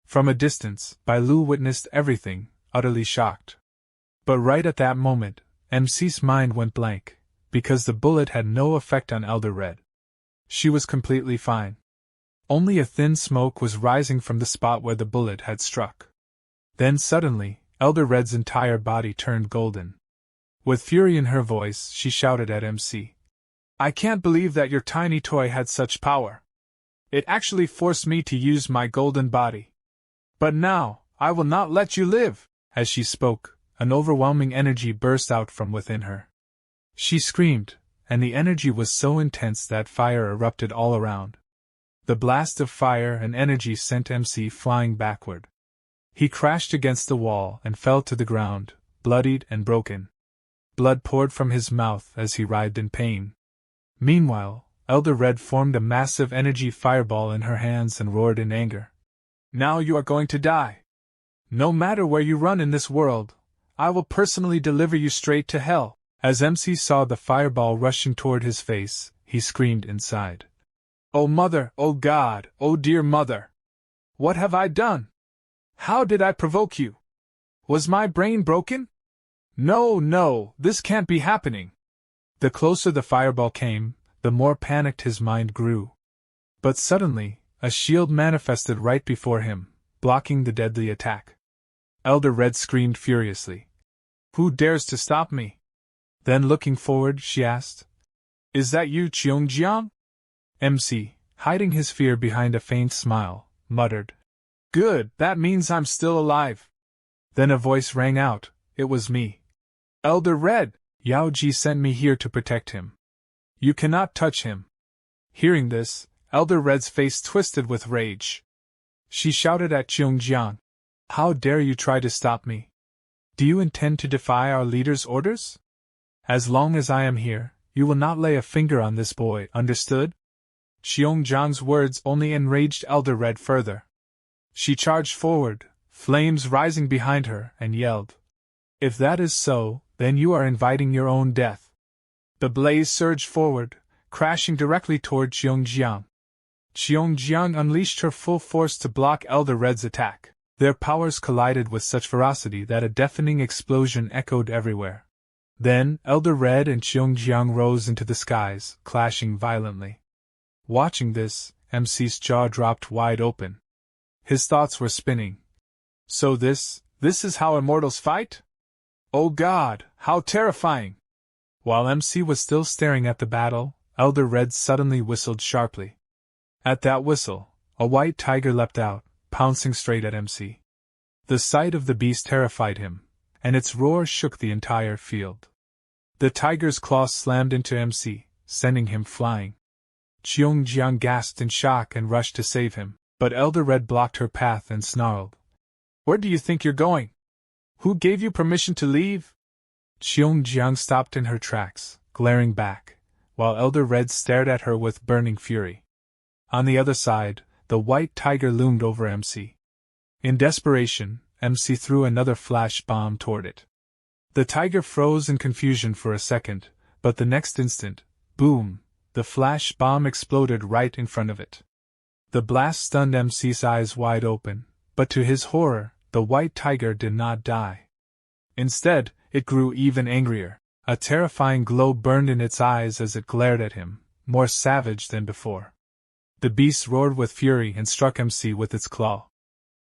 From a distance, Bailu witnessed everything, utterly shocked. But right at that moment, MC's mind went blank, because the bullet had no effect on Elder Red. She was completely fine. Only a thin smoke was rising from the spot where the bullet had struck. Then suddenly, Elder Red's entire body turned golden. With fury in her voice, she shouted at MC, "I can't believe that your tiny toy had such power. It actually forced me to use my golden body. But now, I will not let you live!" As she spoke, an overwhelming energy burst out from within her. She screamed, and the energy was so intense that fire erupted all around. The blast of fire and energy sent MC flying backward. He crashed against the wall and fell to the ground, bloodied and broken. Blood poured from his mouth as he writhed in pain. Meanwhile, Elder Red formed a massive energy fireball in her hands and roared in anger. "Now you are going to die. No matter where you run in this world, I will personally deliver you straight to hell." As MC saw the fireball rushing toward his face, he screamed inside, "Oh mother, oh God, oh dear mother! What have I done? How did I provoke you? Was my brain broken? No, no, this can't be happening." The closer the fireball came, the more panicked his mind grew. But suddenly, a shield manifested right before him, blocking the deadly attack. Elder Red screamed furiously. "Who dares to stop me?" Then looking forward, she asked, "Is that you, Cheongjiang?" MC, hiding his fear behind a faint smile, muttered, "Good, that means I'm still alive." Then a voice rang out, "It was me. Elder Red, Yao Ji sent me here to protect him. You cannot touch him." Hearing this, Elder Red's face twisted with rage. She shouted at Cheongjiang, "How dare you try to stop me? Do you intend to defy our leader's orders? As long as I am here, you will not lay a finger on this boy, understood?" Cheongjiang's words only enraged Elder Red further. She charged forward, flames rising behind her, and yelled, "If that is so, then you are inviting your own death." The blaze surged forward, crashing directly toward Cheongjiang. Cheongjiang unleashed her full force to block Elder Red's attack. Their powers collided with such ferocity that a deafening explosion echoed everywhere. Then, Elder Red and Cheongjiang rose into the skies, clashing violently. Watching this, MC's jaw dropped wide open. His thoughts were spinning. So this is how immortals fight? Oh God, how terrifying! While MC was still staring at the battle, Elder Red suddenly whistled sharply. At that whistle, a white tiger leapt out, pouncing straight at MC. The sight of the beast terrified him, and its roar shook the entire field. The tiger's claws slammed into MC, sending him flying. Cheongjiang gasped in shock and rushed to save him, but Elder Red blocked her path and snarled, "Where do you think you're going? Who gave you permission to leave?" Cheongjiang stopped in her tracks, glaring back, while Elder Red stared at her with burning fury. On the other side, the white tiger loomed over MC. In desperation, MC threw another flash bomb toward it. The tiger froze in confusion for a second, but the next instant, boom, the flash bomb exploded right in front of it. The blast stunned MC's eyes wide open, but to his horror, the white tiger did not die. Instead, it grew even angrier. A terrifying glow burned in its eyes as it glared at him, more savage than before. The beast roared with fury and struck MC with its claw.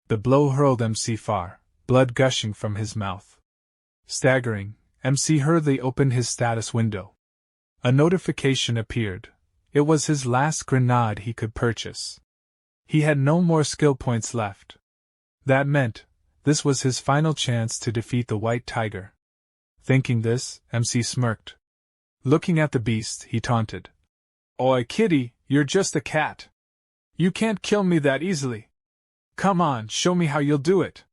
The blow hurled MC far, blood gushing from his mouth. Staggering, MC hurriedly opened his status window. A notification appeared. It was his last grenade he could purchase. He had no more skill points left. That meant, this was his final chance to defeat the white tiger. Thinking this, MC smirked. Looking at the beast, he taunted, "Oi, kitty, you're just a cat. You can't kill me that easily. Come on, show me how you'll do it.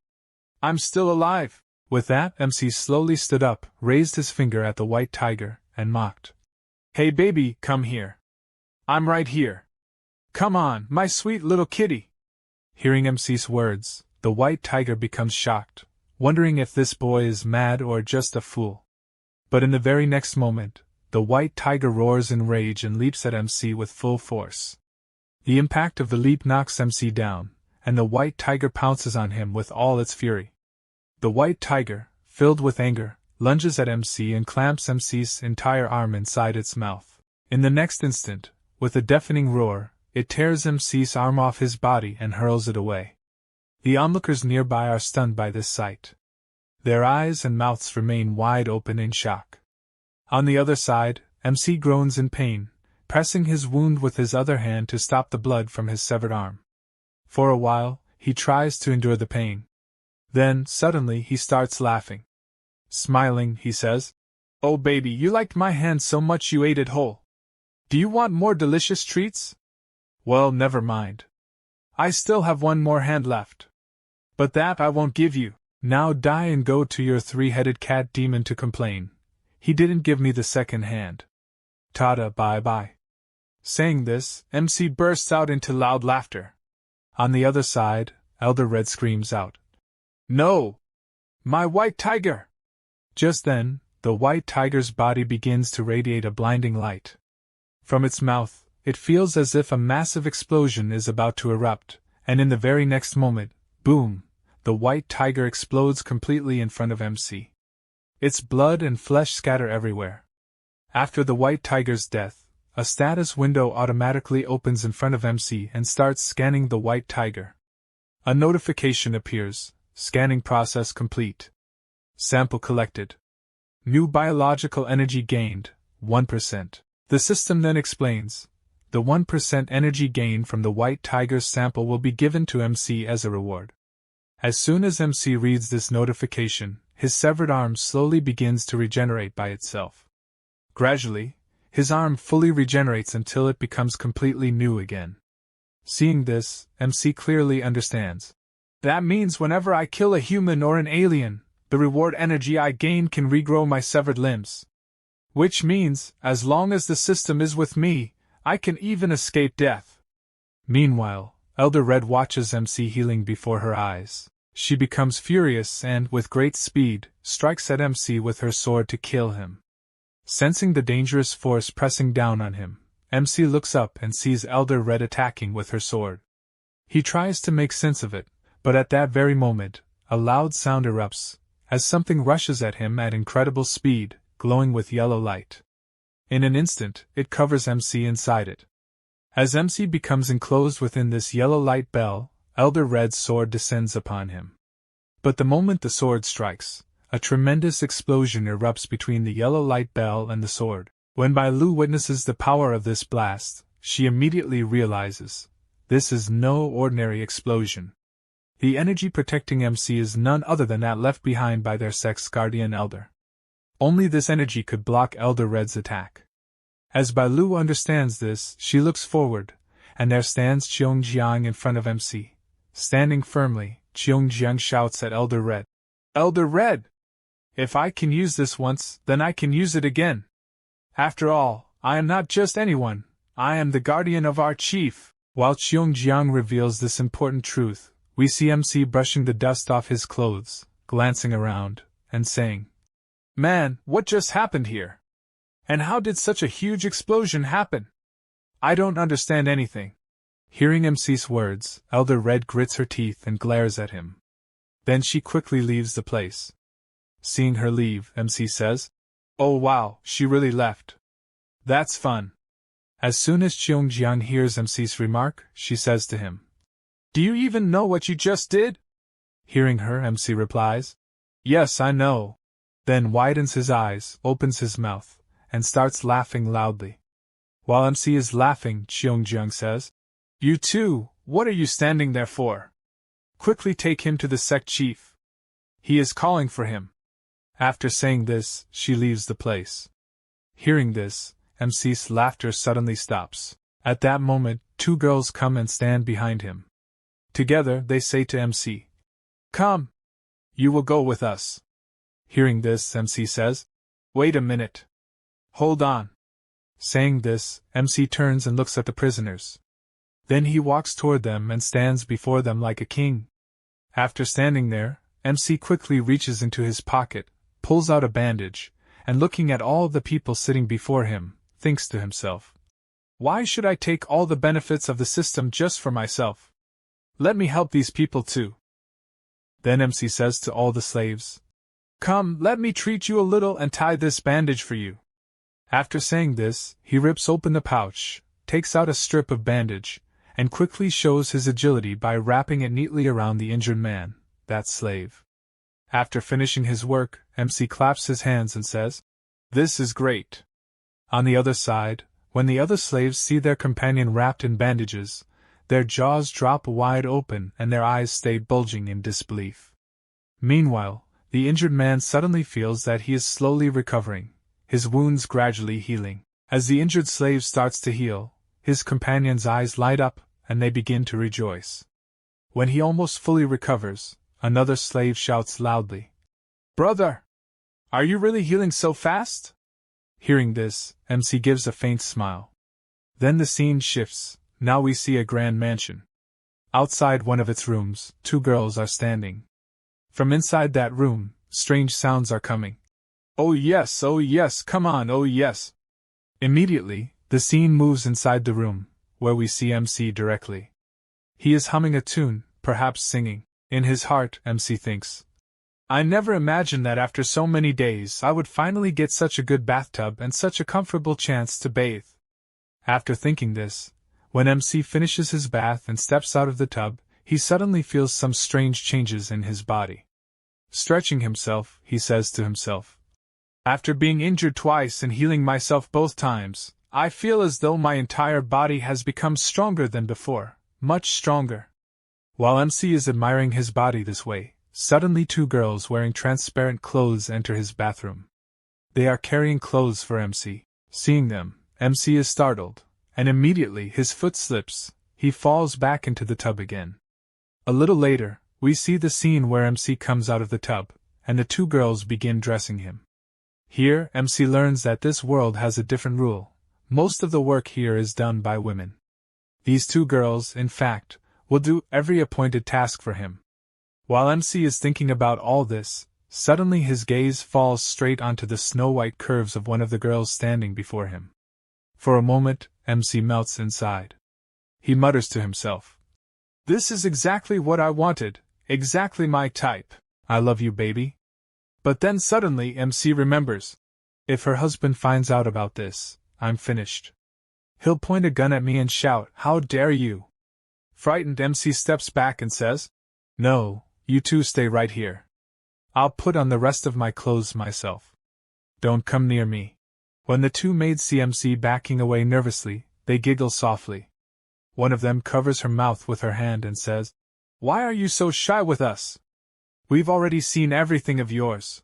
I'm still alive." With that, MC slowly stood up, raised his finger at the white tiger, and mocked, "Hey baby, come here. I'm right here. Come on, my sweet little kitty." Hearing MC's words, the white tiger becomes shocked, wondering if this boy is mad or just a fool. But in the very next moment, the white tiger roars in rage and leaps at MC with full force. The impact of the leap knocks MC down, and the white tiger pounces on him with all its fury. The white tiger, filled with anger, lunges at MC and clamps MC's entire arm inside its mouth. In the next instant, with a deafening roar, it tears MC's arm off his body and hurls it away. The onlookers nearby are stunned by this sight. Their eyes and mouths remain wide open in shock. On the other side, MC groans in pain, pressing his wound with his other hand to stop the blood from his severed arm. For a while, he tries to endure the pain. Then, suddenly, he starts laughing. Smiling, he says, "Oh baby, you liked my hand so much you ate it whole. Do you want more delicious treats? Well, never mind. I still have one more hand left. But that I won't give you. Now die and go to your three-headed cat demon to complain. He didn't give me the second hand. Tada, bye-bye." Saying this, MC bursts out into loud laughter. On the other side, Elder Red screams out, "No! My white tiger!" Just then, the white tiger's body begins to radiate a blinding light. From its mouth, it feels as if a massive explosion is about to erupt, and in the very next moment, boom, the white tiger explodes completely in front of MC. Its blood and flesh scatter everywhere. After the white tiger's death, a status window automatically opens in front of MC and starts scanning the white tiger. A notification appears, scanning process complete. Sample collected. New biological energy gained, 1%. The system then explains, the 1% energy gained from the white tiger's sample will be given to MC as a reward. As soon as MC reads this notification, his severed arm slowly begins to regenerate by itself. Gradually, his arm fully regenerates until it becomes completely new again. Seeing this, MC clearly understands. That means whenever I kill a human or an alien, the reward energy I gain can regrow my severed limbs. Which means, as long as the system is with me, I can even escape death. Meanwhile, Elder Red watches MC healing before her eyes. She becomes furious and, with great speed, strikes at MC with her sword to kill him. Sensing the dangerous force pressing down on him, MC looks up and sees Elder Red attacking with her sword. He tries to make sense of it, but at that very moment, a loud sound erupts, as something rushes at him at incredible speed, glowing with yellow light. In an instant, it covers MC inside it. As MC becomes enclosed within this yellow light bell, Elder Red's sword descends upon him. But the moment the sword strikes, a tremendous explosion erupts between the yellow light bell and the sword. When Bai Lu witnesses the power of this blast, she immediately realizes, this is no ordinary explosion. The energy protecting MC is none other than that left behind by their sect's guardian elder. Only this energy could block Elder Red's attack. As Bai Lu understands this, she looks forward, and there stands Cheongjiang in front of MC. Standing firmly, Cheongjiang shouts at Elder Red. Elder Red! If I can use this once, then I can use it again. After all, I am not just anyone, I am the guardian of our chief. While Cheongjiang reveals this important truth, we see MC brushing the dust off his clothes, glancing around, and saying, Man, what just happened here? And how did such a huge explosion happen? I don't understand anything. Hearing MC's words, Elder Red grits her teeth and glares at him. Then she quickly leaves the place. Seeing her leave, MC says, Oh wow, she really left. That's fun. As soon as Cheongjiang hears MC's remark, she says to him, Do you even know what you just did? Hearing her, MC replies, Yes, I know. Then widens his eyes, opens his mouth, and starts laughing loudly. While MC is laughing, Cheongjiang says, You too, what are you standing there for? Quickly take him to the sect chief. He is calling for him. After saying this, she leaves the place. Hearing this, MC's laughter suddenly stops. At that moment, two girls come and stand behind him. Together, they say to MC, Come! You will go with us. Hearing this, MC says, Wait a minute. Hold on. Saying this, MC turns and looks at the prisoners. Then he walks toward them and stands before them like a king. After standing there, MC quickly reaches into his pocket, pulls out a bandage, and looking at all the people sitting before him, thinks to himself, Why should I take all the benefits of the system just for myself? Let me help these people too. Then MC says to all the slaves, Come, let me treat you a little and tie this bandage for you. After saying this, he rips open the pouch, takes out a strip of bandage, and quickly shows his agility by wrapping it neatly around the injured man, that slave. After finishing his work, MC claps his hands and says, This is great. On the other side, when the other slaves see their companion wrapped in bandages, their jaws drop wide open and their eyes stay bulging in disbelief. Meanwhile, the injured man suddenly feels that he is slowly recovering, his wounds gradually healing. As the injured slave starts to heal, his companion's eyes light up, and they begin to rejoice. When he almost fully recovers, another slave shouts loudly, Brother! Are you really healing so fast? Hearing this, MC gives a faint smile. Then the scene shifts, now we see a grand mansion. Outside one of its rooms, two girls are standing. From inside that room, strange sounds are coming. Oh yes, come on, oh yes. Immediately, the scene moves inside the room, where we see MC directly. He is humming a tune, perhaps singing. In his heart, MC thinks, I never imagined that after so many days I would finally get such a good bathtub and such a comfortable chance to bathe. After thinking this, when MC finishes his bath and steps out of the tub, he suddenly feels some strange changes in his body. Stretching himself, he says to himself, "After being injured twice and healing myself both times, I feel as though my entire body has become stronger than before, much stronger." While MC is admiring his body this way, suddenly two girls wearing transparent clothes enter his bathroom. They are carrying clothes for MC. Seeing them, MC is startled, and immediately his foot slips, he falls back into the tub again. A little later, we see the scene where MC comes out of the tub, and the two girls begin dressing him. Here, MC learns that this world has a different rule. Most of the work here is done by women. These two girls, in fact, will do every appointed task for him. While MC is thinking about all this, suddenly his gaze falls straight onto the snow-white curves of one of the girls standing before him. For a moment, MC melts inside. He mutters to himself, "This is exactly what I wanted, exactly my type. I love you, baby." But then suddenly MC remembers, if her husband finds out about this, I'm finished. He'll point a gun at me and shout, "How dare you!" Frightened, MC steps back and says, "No, you two stay right here. I'll put on the rest of my clothes myself. Don't come near me." When the two maids see MC backing away nervously, they giggle softly. One of them covers her mouth with her hand and says, "Why are you so shy with us? We've already seen everything of yours.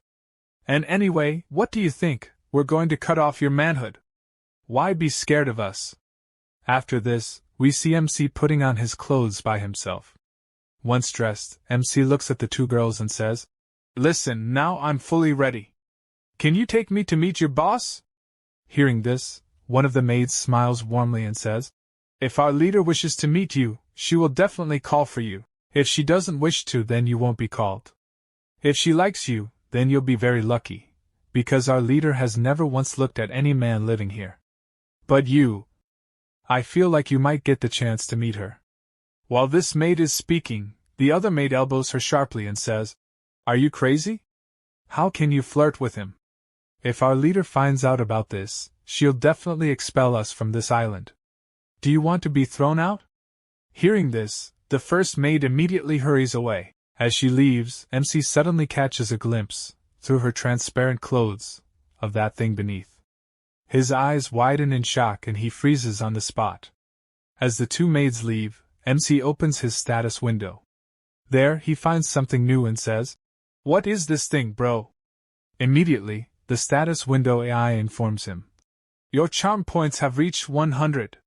And anyway, what do you think, we're going to cut off your manhood? Why be scared of us?" After this, we see MC putting on his clothes by himself. Once dressed, MC looks at the two girls and says, "Listen, now I'm fully ready. Can you take me to meet your boss?" Hearing this, one of the maids smiles warmly and says, "If our leader wishes to meet you, she will definitely call for you. If she doesn't wish to, then you won't be called. If she likes you, then you'll be very lucky, because our leader has never once looked at any man living here. But you, I feel like you might get the chance to meet her." While this maid is speaking, the other maid elbows her sharply and says, "Are you crazy? How can you flirt with him? If our leader finds out about this, she'll definitely expel us from this island. Do you want to be thrown out?" Hearing this, the first maid immediately hurries away. As she leaves, MC suddenly catches a glimpse, through her transparent clothes, of that thing beneath. His eyes widen in shock and he freezes on the spot. As the two maids leave, MC opens his status window. There, he finds something new and says, "What is this thing, bro?" Immediately, the status window AI informs him, "Your charm points have reached 100.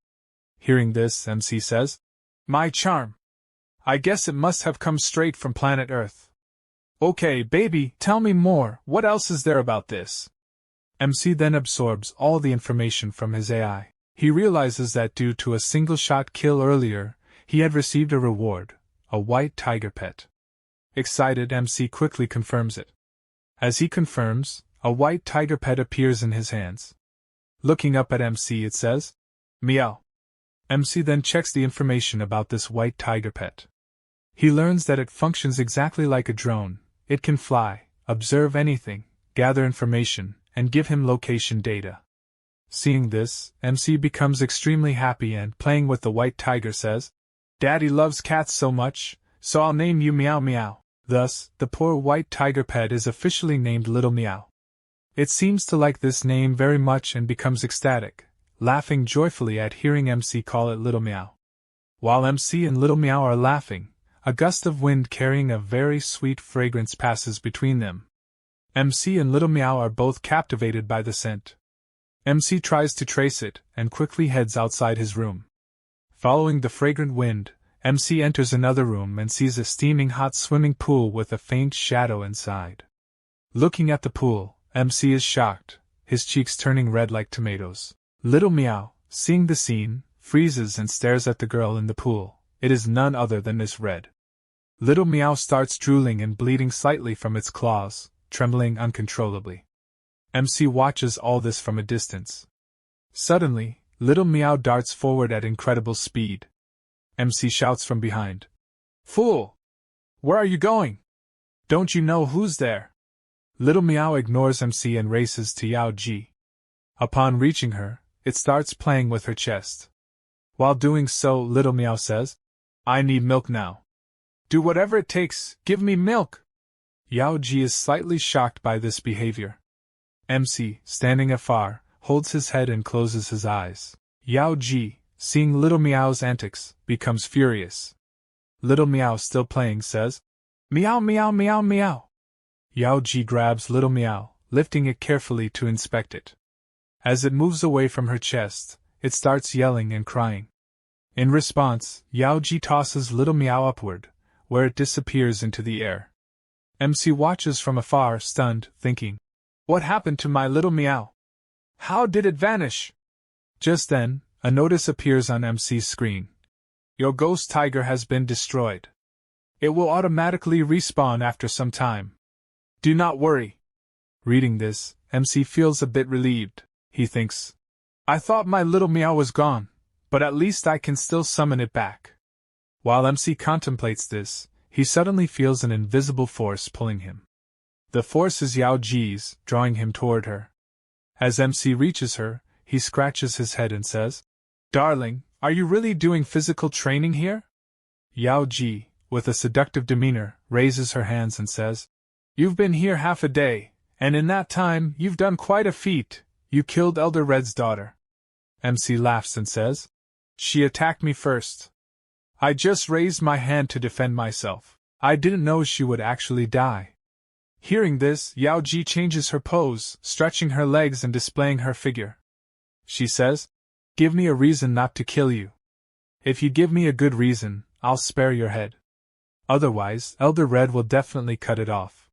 Hearing this, MC says, "My charm? I guess it must have come straight from planet Earth. Okay, baby, tell me more, what else is there about this?" MC then absorbs all the information from his AI. He realizes that due to a single-shot kill earlier, he had received a reward, a white tiger pet. Excited, MC quickly confirms it. As he confirms, a white tiger pet appears in his hands. Looking up at MC, it says, "Meow." MC then checks the information about this white tiger pet. He learns that it functions exactly like a drone. It can fly, observe anything, gather information, and give him location data. Seeing this, MC becomes extremely happy and, playing with the white tiger, says, "Daddy loves cats so much, so I'll name you Meow Meow." Thus, the poor white tiger pet is officially named Little Meow. It seems to like this name very much and becomes ecstatic, laughing joyfully at hearing MC call it Little Meow. While MC and Little Meow are laughing, a gust of wind carrying a very sweet fragrance passes between them. MC and Little Meow are both captivated by the scent. MC tries to trace it and quickly heads outside his room. Following the fragrant wind, MC enters another room and sees a steaming hot swimming pool with a faint shadow inside. Looking at the pool, MC is shocked, his cheeks turning red like tomatoes. Little Meow, seeing the scene, freezes and stares at the girl in the pool. It is none other than Miss Red. Little Meow starts drooling and bleeding slightly from its claws, trembling uncontrollably. MC watches all this from a distance. Suddenly, Little Meow darts forward at incredible speed. MC shouts from behind, "Fool! Where are you going? Don't you know who's there?" Little Meow ignores MC and races to Yao Ji. Upon reaching her, it starts playing with her chest. While doing so, Little Meow says, "I need milk now. Do whatever it takes, give me milk." Yao Ji is slightly shocked by this behavior. MC, standing afar, holds his head and closes his eyes. Yao Ji, seeing Little Meow's antics, becomes furious. Little Meow, still playing, says, "Meow meow meow meow." Yao Ji grabs Little Meow, lifting it carefully to inspect it. As it moves away from her chest, it starts yelling and crying. In response, Yao Ji tosses Little Meow upward, where it disappears into the air. MC watches from afar, stunned, thinking, "What happened to my Little Meow? How did it vanish?" Just then, a notice appears on MC's screen. "Your ghost tiger has been destroyed. It will automatically respawn after some time. Do not worry." Reading this, MC feels a bit relieved. He thinks, "I thought my Little Meow was gone, but at least I can still summon it back." While MC contemplates this, he suddenly feels an invisible force pulling him. The force is Yao Ji's, drawing him toward her. As MC reaches her, he scratches his head and says, "Darling, are you really doing physical training here?" Yao Ji, with a seductive demeanor, raises her hands and says, "You've been here half a day, and in that time you've done quite a feat. You killed Elder Red's daughter." MC laughs and says, "She attacked me first. I just raised my hand to defend myself. I didn't know she would actually die." Hearing this, Yao Ji changes her pose, stretching her legs and displaying her figure. She says, "Give me a reason not to kill you. If you give me a good reason, I'll spare your head. Otherwise, Elder Red will definitely cut it off."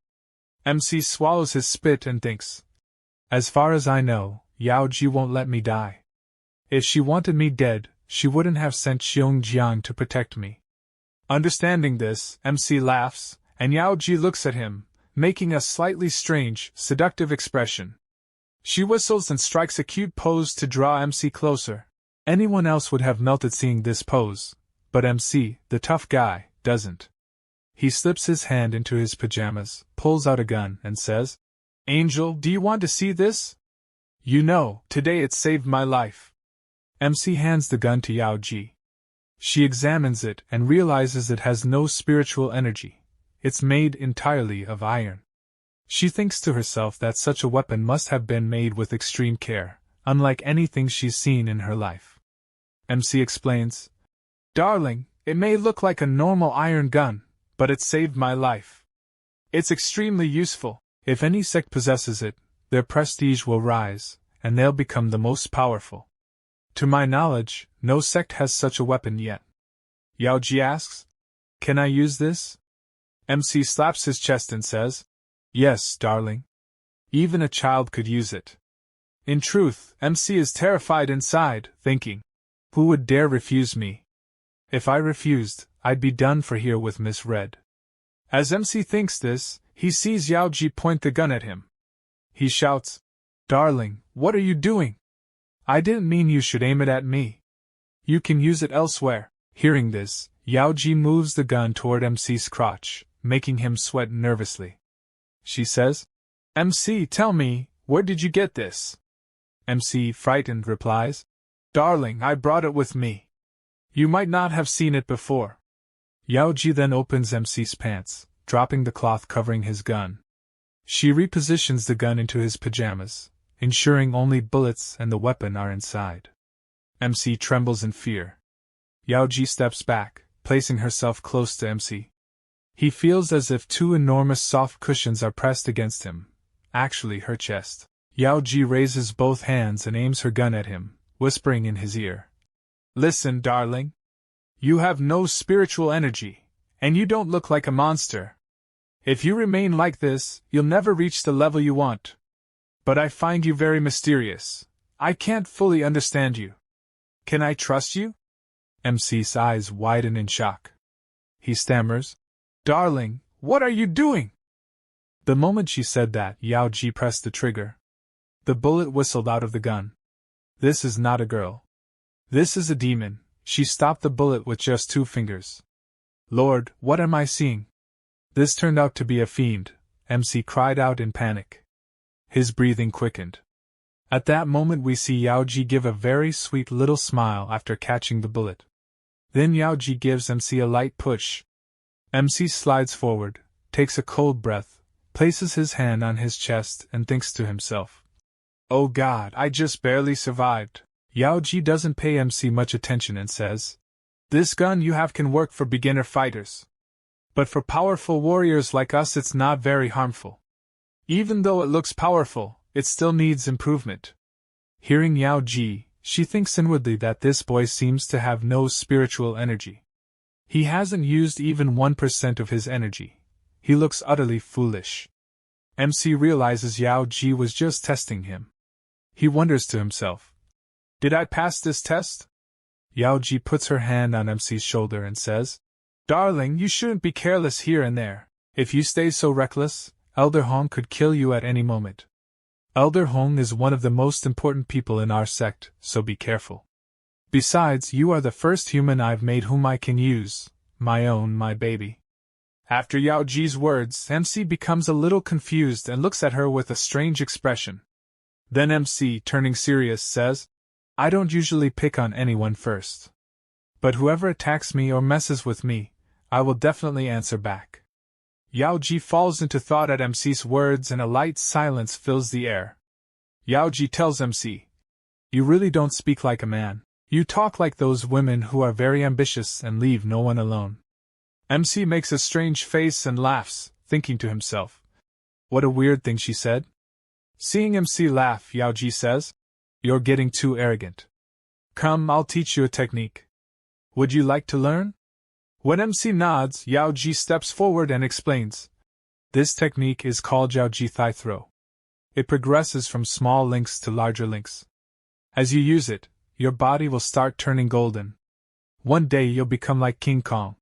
MC swallows his spit and thinks, "As far as I know, Yao Ji won't let me die. If she wanted me dead, she wouldn't have sent Xiong Jiang to protect me." Understanding this, MC laughs, and Yao Ji looks at him, making a slightly strange, seductive expression. She whistles and strikes a cute pose to draw MC closer. Anyone else would have melted seeing this pose, but MC, the tough guy, doesn't. He slips his hand into his pajamas, pulls out a gun, and says, "Angel, do you want to see this? You know, today it saved my life." MC hands the gun to Yao Ji. She examines it and realizes it has no spiritual energy. It's made entirely of iron. She thinks to herself that such a weapon must have been made with extreme care, unlike anything she's seen in her life. MC explains, "Darling, it may look like a normal iron gun, but it saved my life. It's extremely useful. If any sect possesses it, their prestige will rise, and they'll become the most powerful. To my knowledge, no sect has such a weapon yet." Yao Ji asks, "Can I use this?" MC slaps his chest and says, "Yes, darling. Even a child could use it." In truth, MC is terrified inside, thinking, "Who would dare refuse me? If I refused, I'd be done for here with Miss Red." As MC thinks this, he sees Yao Ji point the gun at him. He shouts, "Darling, what are you doing? I didn't mean you should aim it at me. You can use it elsewhere." Hearing this, Yao Ji moves the gun toward MC's crotch, making him sweat nervously. She says, "MC, tell me, where did you get this?" MC, frightened, replies, "Darling, I brought it with me. You might not have seen it before." Yao Ji then opens MC's pants, dropping the cloth covering his gun. She repositions the gun into his pajamas, ensuring only bullets and the weapon are inside. MC trembles in fear. Yao Ji steps back, placing herself close to MC. He feels as if two enormous soft cushions are pressed against him, actually her chest. Yao Ji raises both hands and aims her gun at him, whispering in his ear, "Listen, darling. You have no spiritual energy, and you don't look like a monster. If you remain like this, you'll never reach the level you want. But I find you very mysterious. I can't fully understand you. Can I trust you?" MC's eyes widen in shock. He stammers, "Darling, what are you doing?" The moment she said that, Yao Ji pressed the trigger. The bullet whistled out of the gun. This is not a girl. This is a demon. She stopped the bullet with just 2 fingers. "Lord, what am I seeing?" This turned out to be a fiend, MC cried out in panic. His breathing quickened. At that moment we see Yaoji give a very sweet little smile after catching the bullet. Then Yaoji gives MC a light push. MC slides forward, takes a cold breath, places his hand on his chest and thinks to himself, "Oh God, I just barely survived." Yaoji doesn't pay MC much attention and says, "This gun you have can work for beginner fighters. But for powerful warriors like us it's not very harmful. Even though it looks powerful, it still needs improvement." Hearing Yaoji, she thinks inwardly that this boy seems to have no spiritual energy. He hasn't used even 1% of his energy. He looks utterly foolish. MC realizes Yaoji was just testing him. He wonders to himself, "Did I pass this test?" Yaoji puts her hand on MC's shoulder and says, "Darling, you shouldn't be careless here and there. If you stay so reckless, Elder Hong could kill you at any moment. Elder Hong is one of the most important people in our sect, so be careful. Besides, you are the first human I've made whom I can use, my baby." After Yaoji's words, MC becomes a little confused and looks at her with a strange expression. Then MC, turning serious, says, "I don't usually pick on anyone first. But whoever attacks me or messes with me, I will definitely answer back." Yaoji falls into thought at MC's words and a light silence fills the air. Yaoji tells MC, "You really don't speak like a man. You talk like those women who are very ambitious and leave no one alone." MC makes a strange face and laughs, thinking to himself, "What a weird thing she said." Seeing MC laugh, Yaoji says, "You're getting too arrogant. Come, I'll teach you a technique. Would you like to learn?" When MC nods, Yaoji steps forward and explains. This technique is called Yaoji Thigh Throw. It progresses from small links to larger links. As you use it, your body will start turning golden. One day you'll become like King Kong.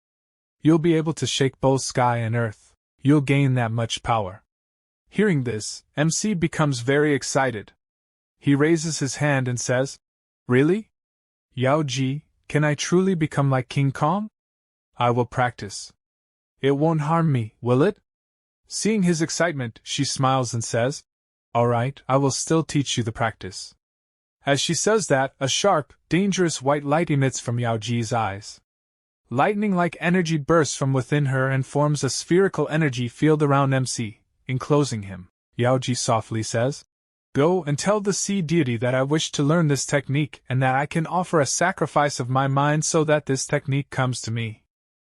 You'll be able to shake both sky and earth. You'll gain that much power. Hearing this, MC becomes very excited. He raises his hand and says, "Really? Yaoji, can I truly become like King Kong? I will practice. It won't harm me, will it?" Seeing his excitement, she smiles and says, "All right, I will still teach you the practice." As she says that, a sharp, dangerous white light emits from Yaoji's eyes. Lightning-like energy bursts from within her and forms a spherical energy field around MC, enclosing him. Yaoji softly says, "Go and tell the sea deity that I wish to learn this technique and that I can offer a sacrifice of my mind so that this technique comes to me."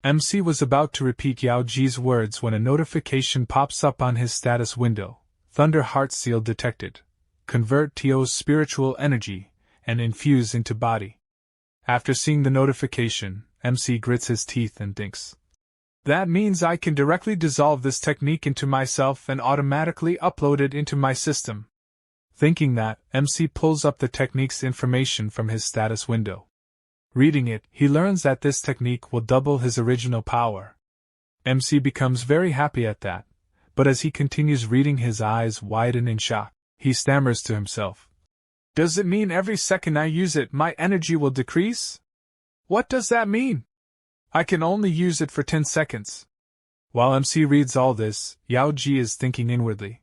MC was about to repeat Yaoji's words when a notification pops up on his status window. Thunder Heart Seal detected. Convert TO's spiritual energy and infuse into body. After seeing the notification, MC grits his teeth and thinks, "That means I can directly dissolve this technique into myself and automatically upload it into my system." Thinking that, MC pulls up the technique's information from his status window. Reading it, he learns that this technique will double his original power. MC becomes very happy at that, but as he continues reading his eyes widen in shock. He stammers to himself, "Does it mean every second I use it my energy will decrease? What does that mean? I can only use it for 10 seconds. While MC reads all this, Yaoji is thinking inwardly.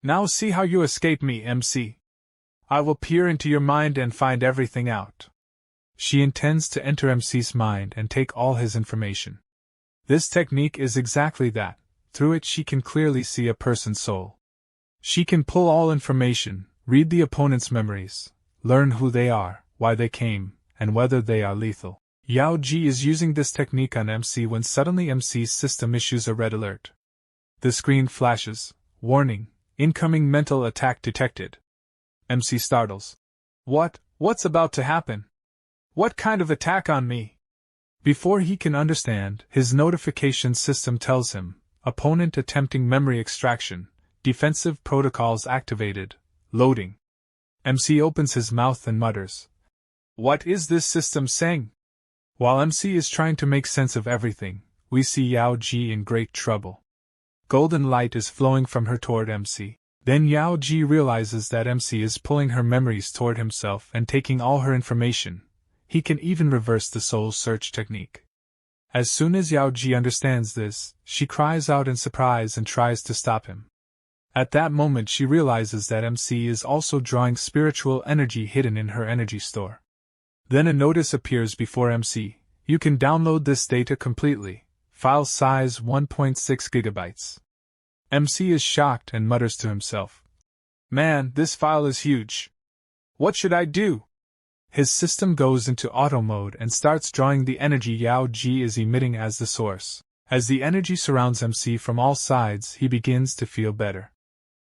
"Now see how you escape me, MC. I will peer into your mind and find everything out." She intends to enter MC's mind and take all his information. This technique is exactly that. Through it she can clearly see a person's soul. She can pull all information, read the opponent's memories, learn who they are, why they came, and whether they are lethal. Yaoji is using this technique on MC when suddenly MC's system issues a red alert. The screen flashes, "Warning, incoming mental attack detected." MC startles. What's about to happen? What kind of attack on me?" Before he can understand, his notification system tells him, "Opponent attempting memory extraction, defensive protocols activated, loading." MC opens his mouth and mutters, "What is this system saying?" While MC is trying to make sense of everything, we see Yaoji in great trouble. Golden light is flowing from her toward MC. Then Yaoji realizes that MC is pulling her memories toward himself and taking all her information. He can even reverse the soul search technique. As soon as Yaoji understands this, she cries out in surprise and tries to stop him. At that moment she realizes that MC is also drawing spiritual energy hidden in her energy store. Then a notice appears before MC. You can download this data completely. File size 1.6 gigabytes. MC is shocked and mutters to himself, "Man, this file is huge. What should I do?" His system goes into auto mode and starts drawing the energy Yao Ji is emitting as the source. As the energy surrounds MC from all sides, he begins to feel better.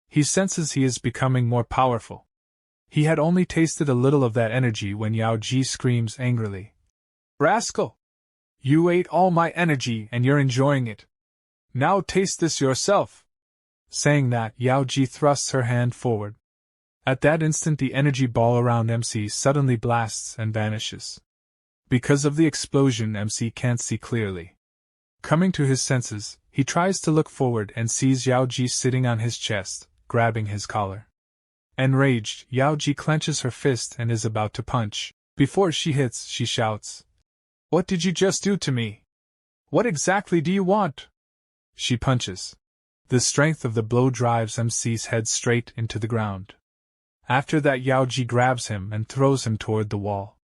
He senses he is becoming more powerful. He had only tasted a little of that energy when Yao Ji screams angrily, "Rascal! You ate all my energy and you're enjoying it. Now taste this yourself." Saying that, Yao Ji thrusts her hand forward. At that instant the energy ball around MC suddenly blasts and vanishes. Because of the explosion, MC can't see clearly. Coming to his senses, he tries to look forward and sees Yao Ji sitting on his chest, grabbing his collar. Enraged, Yao Ji clenches her fist and is about to punch. Before she hits, she shouts, "What did you just do to me? What exactly do you want?" She punches. The strength of the blow drives MC's head straight into the ground. After that, Yao Ji grabs him and throws him toward the wall.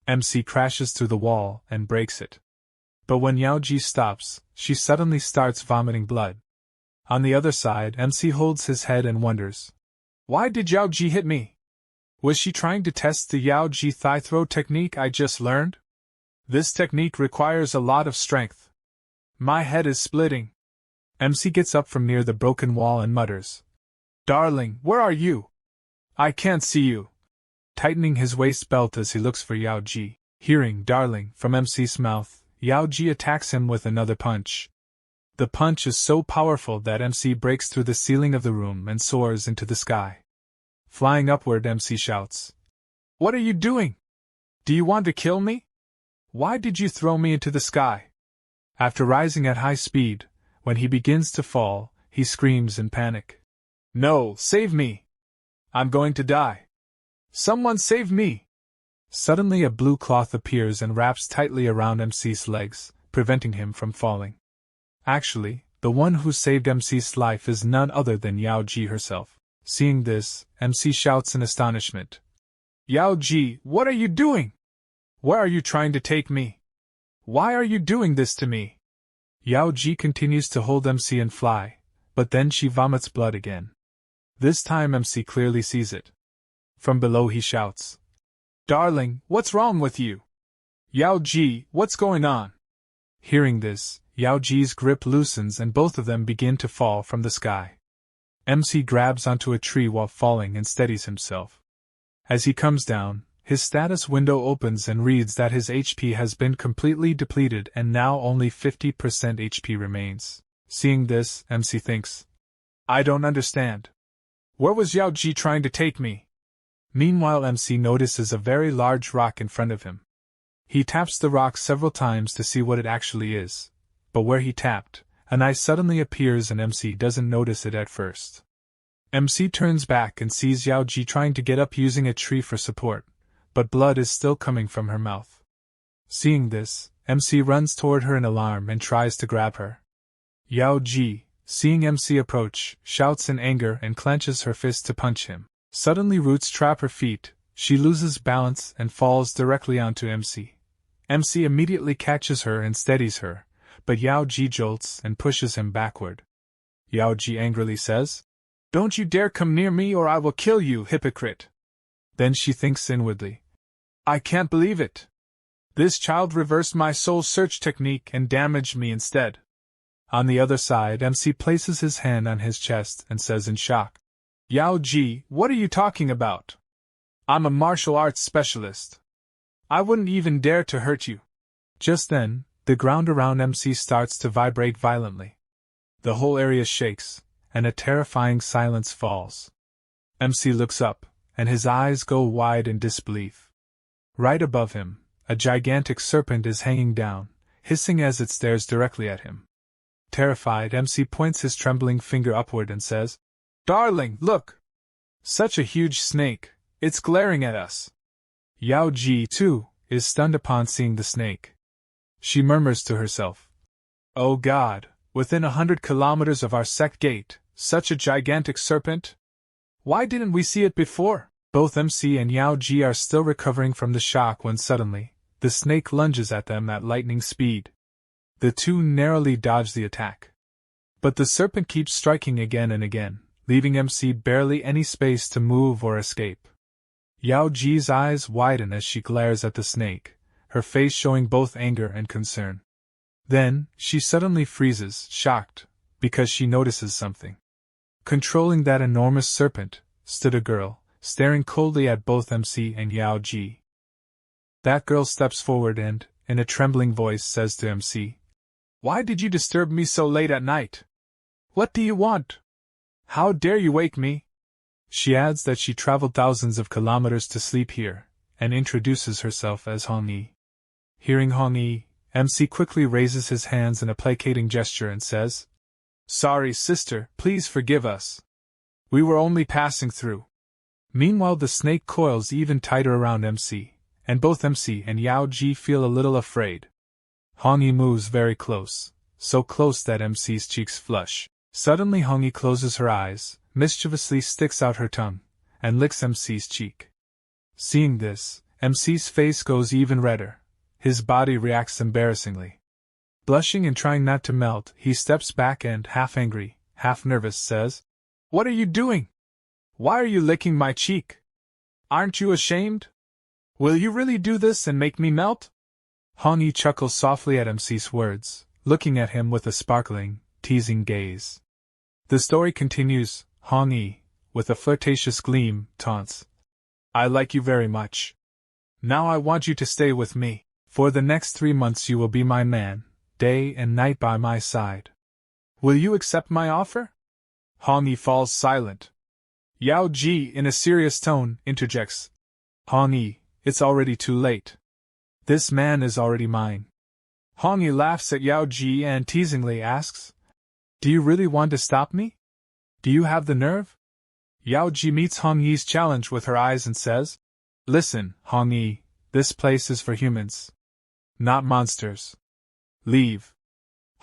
MC crashes through the wall and breaks it. But when Yao Ji stops, she suddenly starts vomiting blood. On the other side, MC holds his head and wonders, "Why did Yao Ji hit me? Was she trying to test the Yao Ji thigh throw technique I just learned? This technique requires a lot of strength. My head is splitting." MC gets up from near the broken wall and mutters, "Darling, where are you? I can't see you." Tightening his waist belt as he looks for Yao Ji. Hearing "darling" from MC's mouth, Yao Ji attacks him with another punch. The punch is so powerful that MC breaks through the ceiling of the room and soars into the sky. Flying upward, MC shouts, "What are you doing? Do you want to kill me? Why did you throw me into the sky?" After rising at high speed, when he begins to fall, he screams in panic, "No, save me! I'm going to die! Someone save me!" Suddenly a blue cloth appears and wraps tightly around MC's legs, preventing him from falling. Actually, the one who saved MC's life is none other than Yao Ji herself. Seeing this, MC shouts in astonishment, "Yao Ji, what are you doing? Where are you trying to take me? Why are you doing this to me?" Yao Ji continues to hold MC and fly, but then she vomits blood again. This time MC clearly sees it. From below he shouts, "Darling, what's wrong with you? Yao Ji, what's going on?" Hearing this, Yao Ji's grip loosens and both of them begin to fall from the sky. MC grabs onto a tree while falling and steadies himself. As he comes down, his status window opens and reads that his HP has been completely depleted and now only 50% HP remains. Seeing this, MC thinks, "I don't understand. Where was Yao Ji trying to take me?" Meanwhile, MC notices a very large rock in front of him. He taps the rock several times to see what it actually is, but where he tapped, an eye suddenly appears and MC doesn't notice it at first. MC turns back and sees Yao Ji trying to get up using a tree for support, but blood is still coming from her mouth. Seeing this, MC runs toward her in alarm and tries to grab her. Yao Ji, seeing MC approach, shouts in anger and clenches her fist to punch him. Suddenly roots trap her feet, she loses balance and falls directly onto MC. MC immediately catches her and steadies her, but Yao Ji jolts and pushes him backward. Yao Ji angrily says, "Don't you dare come near me or I will kill you, hypocrite." Then she thinks inwardly, "I can't believe it. This child reversed my soul search technique and damaged me instead." On the other side, MC places his hand on his chest and says in shock, "Yao Ji, what are you talking about? I'm a martial arts specialist. I wouldn't even dare to hurt you." Just then, the ground around MC starts to vibrate violently. The whole area shakes, and a terrifying silence falls. MC looks up, and his eyes go wide in disbelief. Right above him, a gigantic serpent is hanging down, hissing as it stares directly at him. Terrified, MC points his trembling finger upward and says, "Darling, look! Such a huge snake, it's glaring at us." Yao Ji, too, is stunned upon seeing the snake. She murmurs to herself, "Oh God, within 100 kilometers of our sect gate, Such a gigantic serpent? Why didn't we see it before? Both MC and Yao Ji are still recovering from the shock when suddenly, the snake lunges at them at lightning speed. The two narrowly dodge the attack. But the serpent keeps striking again and again, leaving MC barely any space to move or escape. Yao Ji's eyes widen as she glares at the snake, her face showing both anger and concern. Then, she suddenly freezes, shocked, because she notices something. Controlling that enormous serpent, stood a girl, staring coldly at both MC and Yao Ji. That girl steps forward and, in a trembling voice, says to MC, "Why did you disturb me so late at night? What do you want? How dare you wake me?" She adds that she traveled thousands of kilometers to sleep here, and introduces herself as Hongi. Hearing Hongi, MC quickly raises his hands in a placating gesture and says, "Sorry, sister, please forgive us. We were only passing through." Meanwhile, the snake coils even tighter around MC, and both MC and Yao Ji feel a little afraid. Hongi moves very close, so close that MC's cheeks flush. Suddenly Hongi closes her eyes, mischievously sticks out her tongue, and licks MC's cheek. Seeing this, MC's face goes even redder. His body reacts embarrassingly. Blushing and trying not to melt, he steps back and, half angry, half nervous, says, "What are you doing? Why are you licking my cheek? Aren't you ashamed? Will you really do this and make me melt?" Hongi chuckles softly at MC's words, looking at him with a sparkling, teasing gaze. The story continues. Hongi, with a flirtatious gleam, taunts, "I like you very much. Now I want you to stay with me. For the next 3 months you will be my man, day and night by my side. Will you accept my offer?" Hongi falls silent. Yao Ji, in a serious tone, interjects, "Hongi, it's already too late. This man is already mine." Hongi laughs at Yao Ji and teasingly asks, "Do you really want to stop me? Do you have the nerve?" Yao Ji meets Hongi's challenge with her eyes and says, "Listen, Hongi, this place is for humans, not monsters. Leave."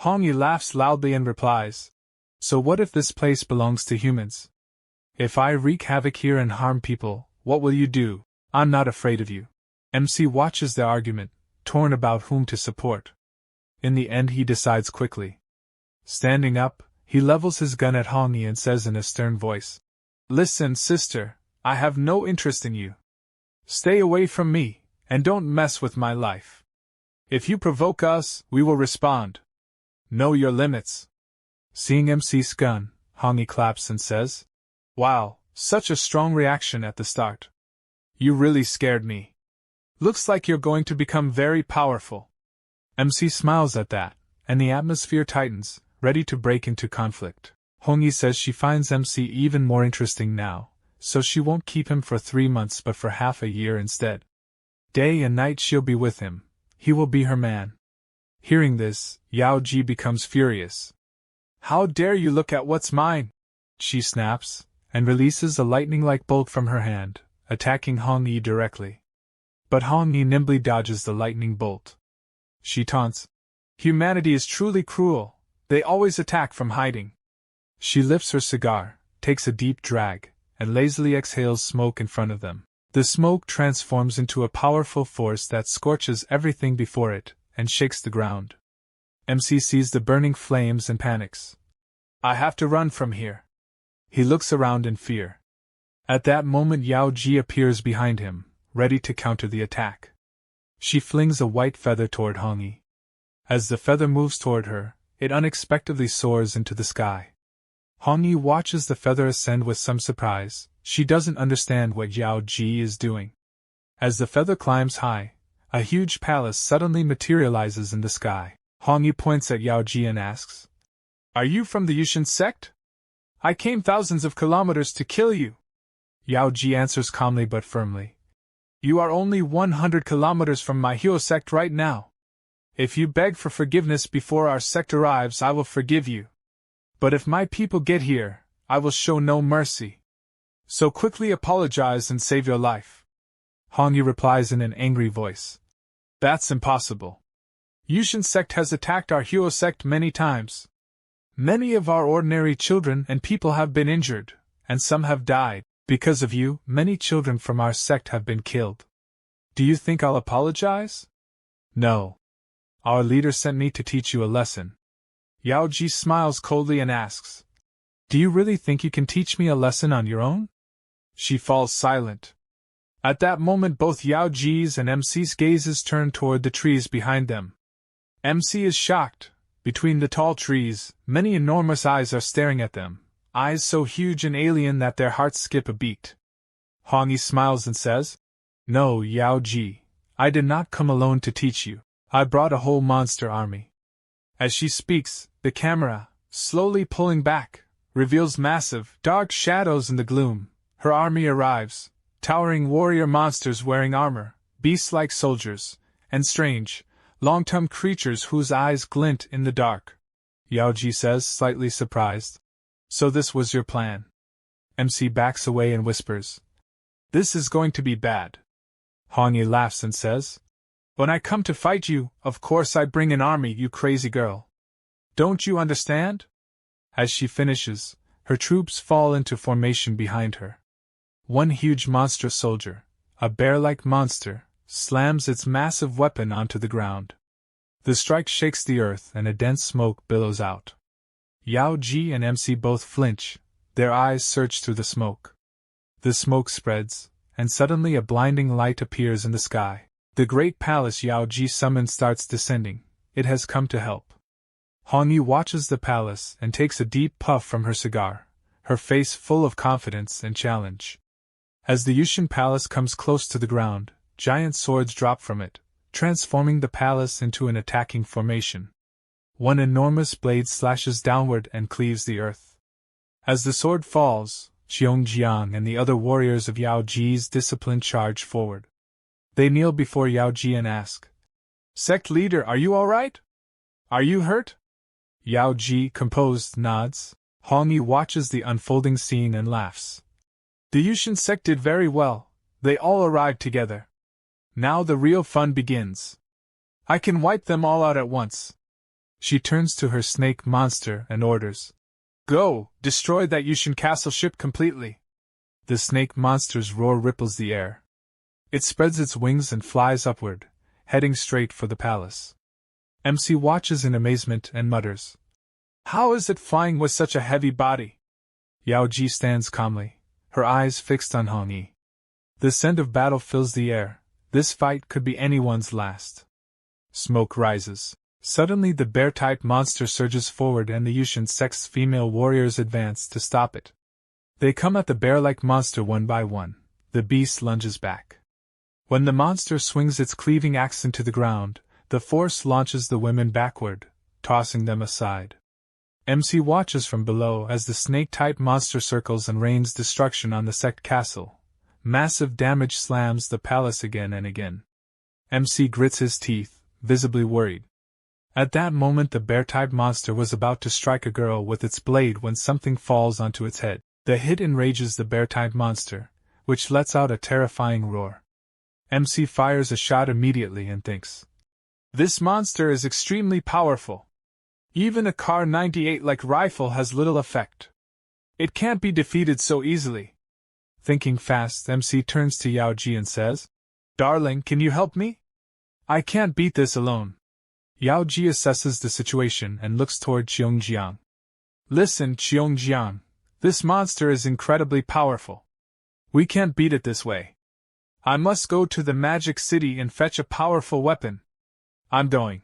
Hongi laughs loudly and replies, "So what if this place belongs to humans? If I wreak havoc here and harm people, what will you do?" "I'm not afraid of you." MC watches the argument, torn about whom to support. In the end he decides quickly. Standing up, he levels his gun at Hongi and says in a stern voice, "Listen, sister, I have no interest in you. Stay away from me, and don't mess with my life. If you provoke us, we will respond. Know your limits." Seeing MC's gun, Hongi claps and says, "Wow, such a strong reaction at the start. You really scared me. Looks like you're going to become very powerful." MC smiles at that, and the atmosphere tightens, ready to break into conflict. Hongi says she finds MC even more interesting now, so she won't keep him for 3 months but for half a year instead. Day and night she'll be with him. He will be her man. Hearing this, Yao Ji becomes furious. "How dare you look at what's mine?" she snaps, and releases a lightning-like bolt from her hand, attacking Hongi directly. But Hongi nimbly dodges the lightning bolt. She taunts, "Humanity is truly cruel. They always attack from hiding." She lifts her cigar, takes a deep drag, and lazily exhales smoke in front of them. The smoke transforms into a powerful force that scorches everything before it, and shakes the ground. MC sees the burning flames and panics. "I have to run from here." He looks around in fear. At that moment Yao Ji appears behind him, ready to counter the attack. She flings a white feather toward Hongi. As the feather moves toward her, it unexpectedly soars into the sky. Hongi watches the feather ascend with some surprise. She doesn't understand what Yao Ji is doing. As the feather climbs high, a huge palace suddenly materializes in the sky. Hongi points at Yao Ji and asks, "Are you from the Yaoshan Sect? I came thousands of kilometers to kill you." Yao Ji answers calmly but firmly, "You are only 100 kilometers from my Hyo sect right now. If you beg for forgiveness before our sect arrives, I will forgive you. But if my people get here, I will show no mercy. So quickly apologize and save your life." Hongi replies in an angry voice, "That's impossible. Yaoshan Sect has attacked our Hyo sect many times. Many of our ordinary children and people have been injured, and some have died. Because of you, many children from our sect have been killed. Do you think I'll apologize? No. Our leader sent me to teach you a lesson. Yao Ji smiles coldly and asks, Do you really think you can teach me a lesson on your own? She falls silent. At that moment both Yao Ji's and MC's gazes turn toward the trees behind them. MC is shocked. Between the tall trees, many enormous eyes are staring at them, eyes so huge and alien that their hearts skip a beat. Hongi smiles and says, No, Yao Ji, I did not come alone to teach you. I brought a whole monster army. As she speaks, the camera, slowly pulling back, reveals massive, dark shadows in the gloom. Her army arrives, towering warrior monsters wearing armor, beast-like soldiers, and strange, long-term creatures whose eyes glint in the dark. Yao Ji says, slightly surprised. So this was your plan. MC backs away and whispers, This is going to be bad. Hongi laughs and says, When I come to fight you, of course I bring an army, you crazy girl. Don't you understand? As she finishes, her troops fall into formation behind her. One huge monstrous soldier, a bear-like monster, slams its massive weapon onto the ground. The strike shakes the earth and a dense smoke billows out. Yao Ji and MC both flinch, their eyes search through the smoke. The smoke spreads, and suddenly a blinding light appears in the sky. The great palace Yao Ji summoned starts descending. It has come to help. Hongi watches the palace and takes a deep puff from her cigar, her face full of confidence and challenge. As the Yaoshan palace comes close to the ground, giant swords drop from it, transforming the palace into an attacking formation. One enormous blade slashes downward and cleaves the earth. As the sword falls, Xiongjiang and the other warriors of Yao Ji's discipline charge forward. They kneel before Yao Ji and ask, Sect leader, are you all right? Are you hurt? Yao Ji, composed, nods. Hongi watches the unfolding scene and laughs. The Yaoshan Sect did very well. They all arrived together. Now the real fun begins. I can wipe them all out at once. She turns to her snake monster and orders, Go, destroy that Yaoshan castle ship completely. The snake monster's roar ripples the air. It spreads its wings and flies upward, heading straight for the palace. MC watches in amazement and mutters, How is it flying with such a heavy body? Yao Ji stands calmly, her eyes fixed on Hongi. The scent of battle fills the air. This fight could be anyone's last. Smoke rises. Suddenly the bear-type monster surges forward and the Yaoshan Sect's female warriors advance to stop it. They come at the bear-like monster one by one. The beast lunges back. When the monster swings its cleaving axe into the ground, the force launches the women backward, tossing them aside. MC watches from below as the snake-type monster circles and rains destruction on the sect castle. Massive damage slams the palace again and again. MC grits his teeth, visibly worried. At that moment the bear-type monster was about to strike a girl with its blade when something falls onto its head. The hit enrages the bear-type monster, which lets out a terrifying roar. MC fires a shot immediately and thinks, This monster is extremely powerful. Even a Kar 98-like rifle has little effect. It can't be defeated so easily. Thinking fast, MC turns to Yao Ji and says, Darling, can you help me? I can't beat this alone. Yao Ji assesses the situation and looks toward Xiongjiang. Listen, Xiongjiang, this monster is incredibly powerful. We can't beat it this way. I must go to the magic city and fetch a powerful weapon. I'm going.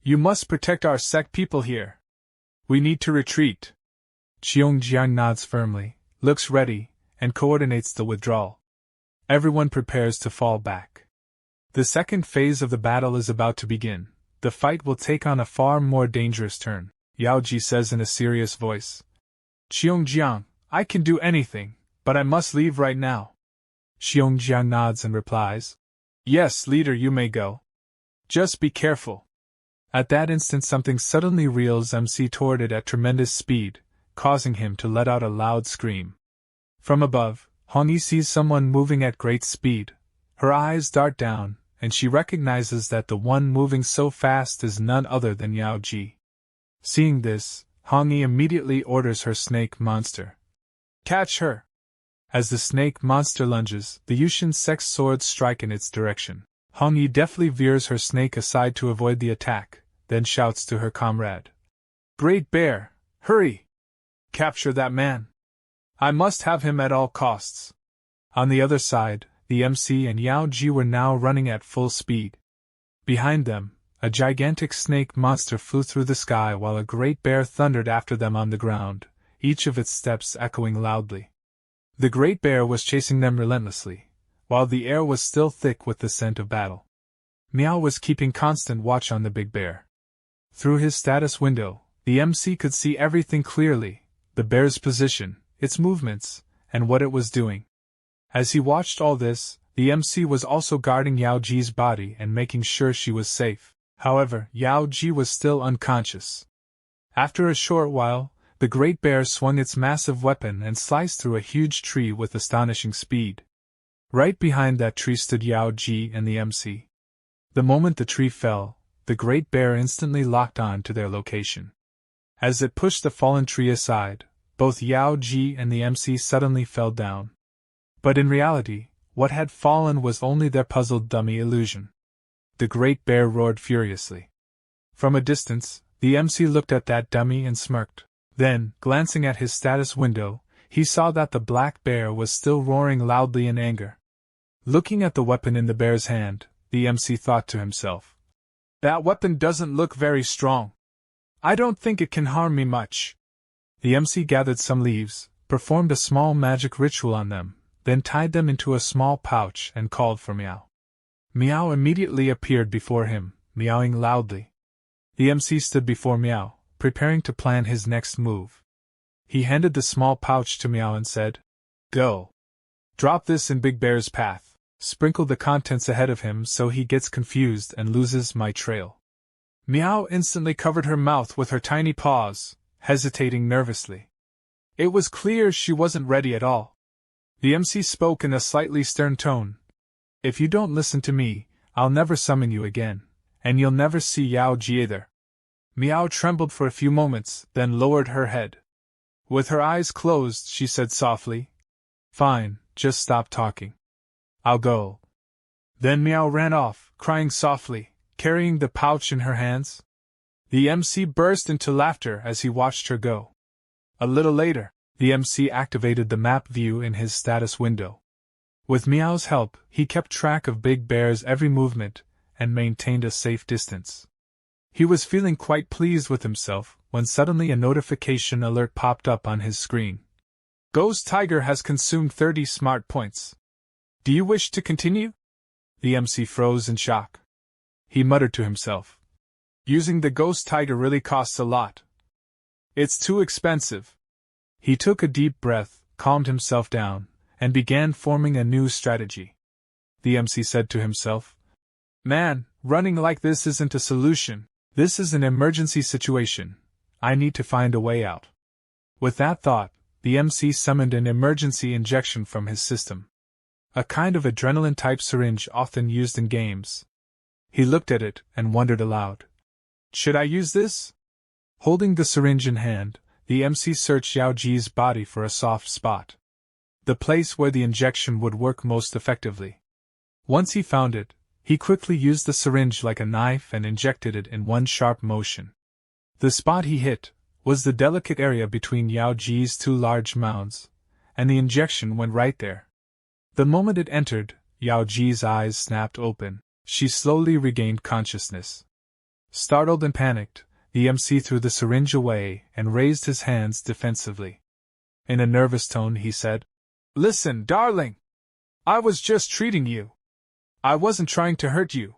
You must protect our sect people here. We need to retreat. Xiongjiang nods firmly, looks ready, and coordinates the withdrawal. Everyone prepares to fall back. The second phase of the battle is about to begin. The fight will take on a far more dangerous turn, Yao Ji says in a serious voice. Xiongjiang, I can do anything, but I must leave right now. Xiongjiang nods and replies, Yes, leader, you may go. Just be careful. At that instant something suddenly reels MC toward it at tremendous speed, causing him to let out a loud scream. From above, Hongi sees someone moving at great speed. Her eyes dart down, and she recognizes that the one moving so fast is none other than Yao Ji. Seeing this, Hongi immediately orders her snake monster. Catch her! As the snake monster lunges, the Yaoshan Sect's swords strike in its direction. Hongi deftly veers her snake aside to avoid the attack, then shouts to her comrade. Great Bear, hurry! Capture that man! I must have him at all costs. On the other side, the MC and Yaoji were now running at full speed. Behind them, a gigantic snake monster flew through the sky while a great bear thundered after them on the ground, each of its steps echoing loudly. The great bear was chasing them relentlessly, while the air was still thick with the scent of battle. Meow was keeping constant watch on the big bear. Through his status window, the MC could see everything clearly, the bear's position, its movements, and what it was doing. As he watched all this, the MC was also guarding Yaoji's body and making sure she was safe. However, Yaoji was still unconscious. After a short while, the great bear swung its massive weapon and sliced through a huge tree with astonishing speed. Right behind that tree stood Yaoji and the MC. The moment the tree fell, the great bear instantly locked on to their location. As it pushed the fallen tree aside, both Yaoji and the MC suddenly fell down. But in reality, what had fallen was only their puzzled dummy illusion. The great bear roared furiously. From a distance, the MC looked at that dummy and smirked. Then, glancing at his status window, he saw that the black bear was still roaring loudly in anger. Looking at the weapon in the bear's hand, the MC thought to himself, "That weapon doesn't look very strong. I don't think it can harm me much." The MC gathered some leaves, performed a small magic ritual on them, then tied them into a small pouch and called for Meow. Meow immediately appeared before him, meowing loudly. The MC stood before Meow, preparing to plan his next move. He handed the small pouch to Meow and said, "Go. Drop this in Big Bear's path. Sprinkle the contents ahead of him so he gets confused and loses my trail." Meow instantly covered her mouth with her tiny paws, hesitating nervously. It was clear she wasn't ready at all. The MC spoke in a slightly stern tone. "If you don't listen to me, I'll never summon you again, and you'll never see Yaoji either." Meow trembled for a few moments, then lowered her head. With her eyes closed, she said softly, "Fine, just stop talking. I'll go." Then Meow ran off, crying softly, carrying the pouch in her hands. The MC burst into laughter as he watched her go. A little later, the MC activated the map view in his status window. With Meow's help, he kept track of Big Bear's every movement and maintained a safe distance. He was feeling quite pleased with himself when suddenly a notification alert popped up on his screen. "Ghost Tiger has consumed 30 smart points. Do you wish to continue?" The MC froze in shock. He muttered to himself, "Using the Ghost Tiger really costs a lot. It's too expensive." He took a deep breath, calmed himself down, and began forming a new strategy. The MC said to himself, "Man, running like this isn't a solution. This is an emergency situation. I need to find a way out." With that thought, the MC summoned an emergency injection from his system. A kind of adrenaline-type syringe often used in games. He looked at it and wondered aloud. "Should I use this?" Holding the syringe in hand, the MC searched Yaoji's body for a soft spot. The place where the injection would work most effectively. Once he found it, he quickly used the syringe like a knife and injected it in one sharp motion. The spot he hit was the delicate area between Yaoji's two large mounds, and the injection went right there. The moment it entered, Yaoji's eyes snapped open. She slowly regained consciousness. Startled and panicked, the MC threw the syringe away and raised his hands defensively. In a nervous tone he said, "Listen, darling! I was just treating you. I wasn't trying to hurt you.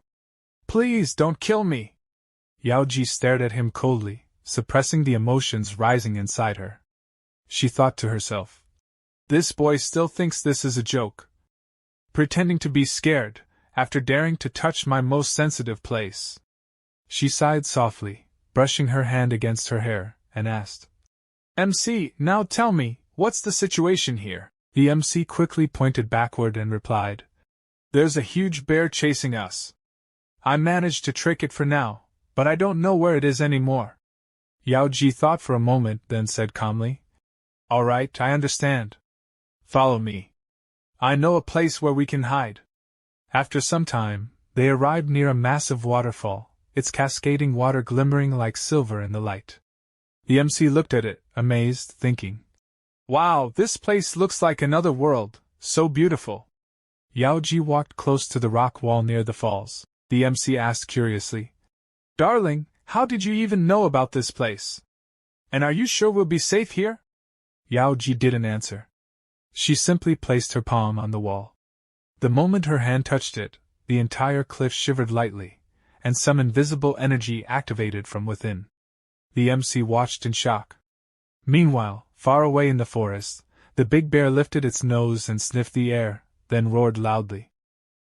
Please don't kill me." Yaoji stared at him coldly, suppressing the emotions rising inside her. She thought to herself, "This boy still thinks this is a joke. Pretending to be scared, after daring to touch my most sensitive place." She sighed softly, brushing her hand against her hair, and asked, "MC, now tell me, what's the situation here?" The MC quickly pointed backward and replied, "There's a huge bear chasing us. I managed to trick it for now, but I don't know where it is anymore. Yao Ji thought for a moment, then said calmly, "All right, I understand. Follow me. I know a place where we can hide." After some time, they arrived near a massive waterfall, its cascading water glimmering like silver in the light. The MC looked at it, amazed, thinking, "Wow, this place looks like another world, so beautiful." Yao Ji walked close to the rock wall near the falls. The MC asked curiously, "Darling, how did you even know about this place? And are you sure we'll be safe here?" Yao Ji didn't answer. She simply placed her palm on the wall. The moment her hand touched it, the entire cliff shivered lightly, and some invisible energy activated from within. The MC watched in shock. Meanwhile, far away in the forest, the big bear lifted its nose and sniffed the air, then roared loudly.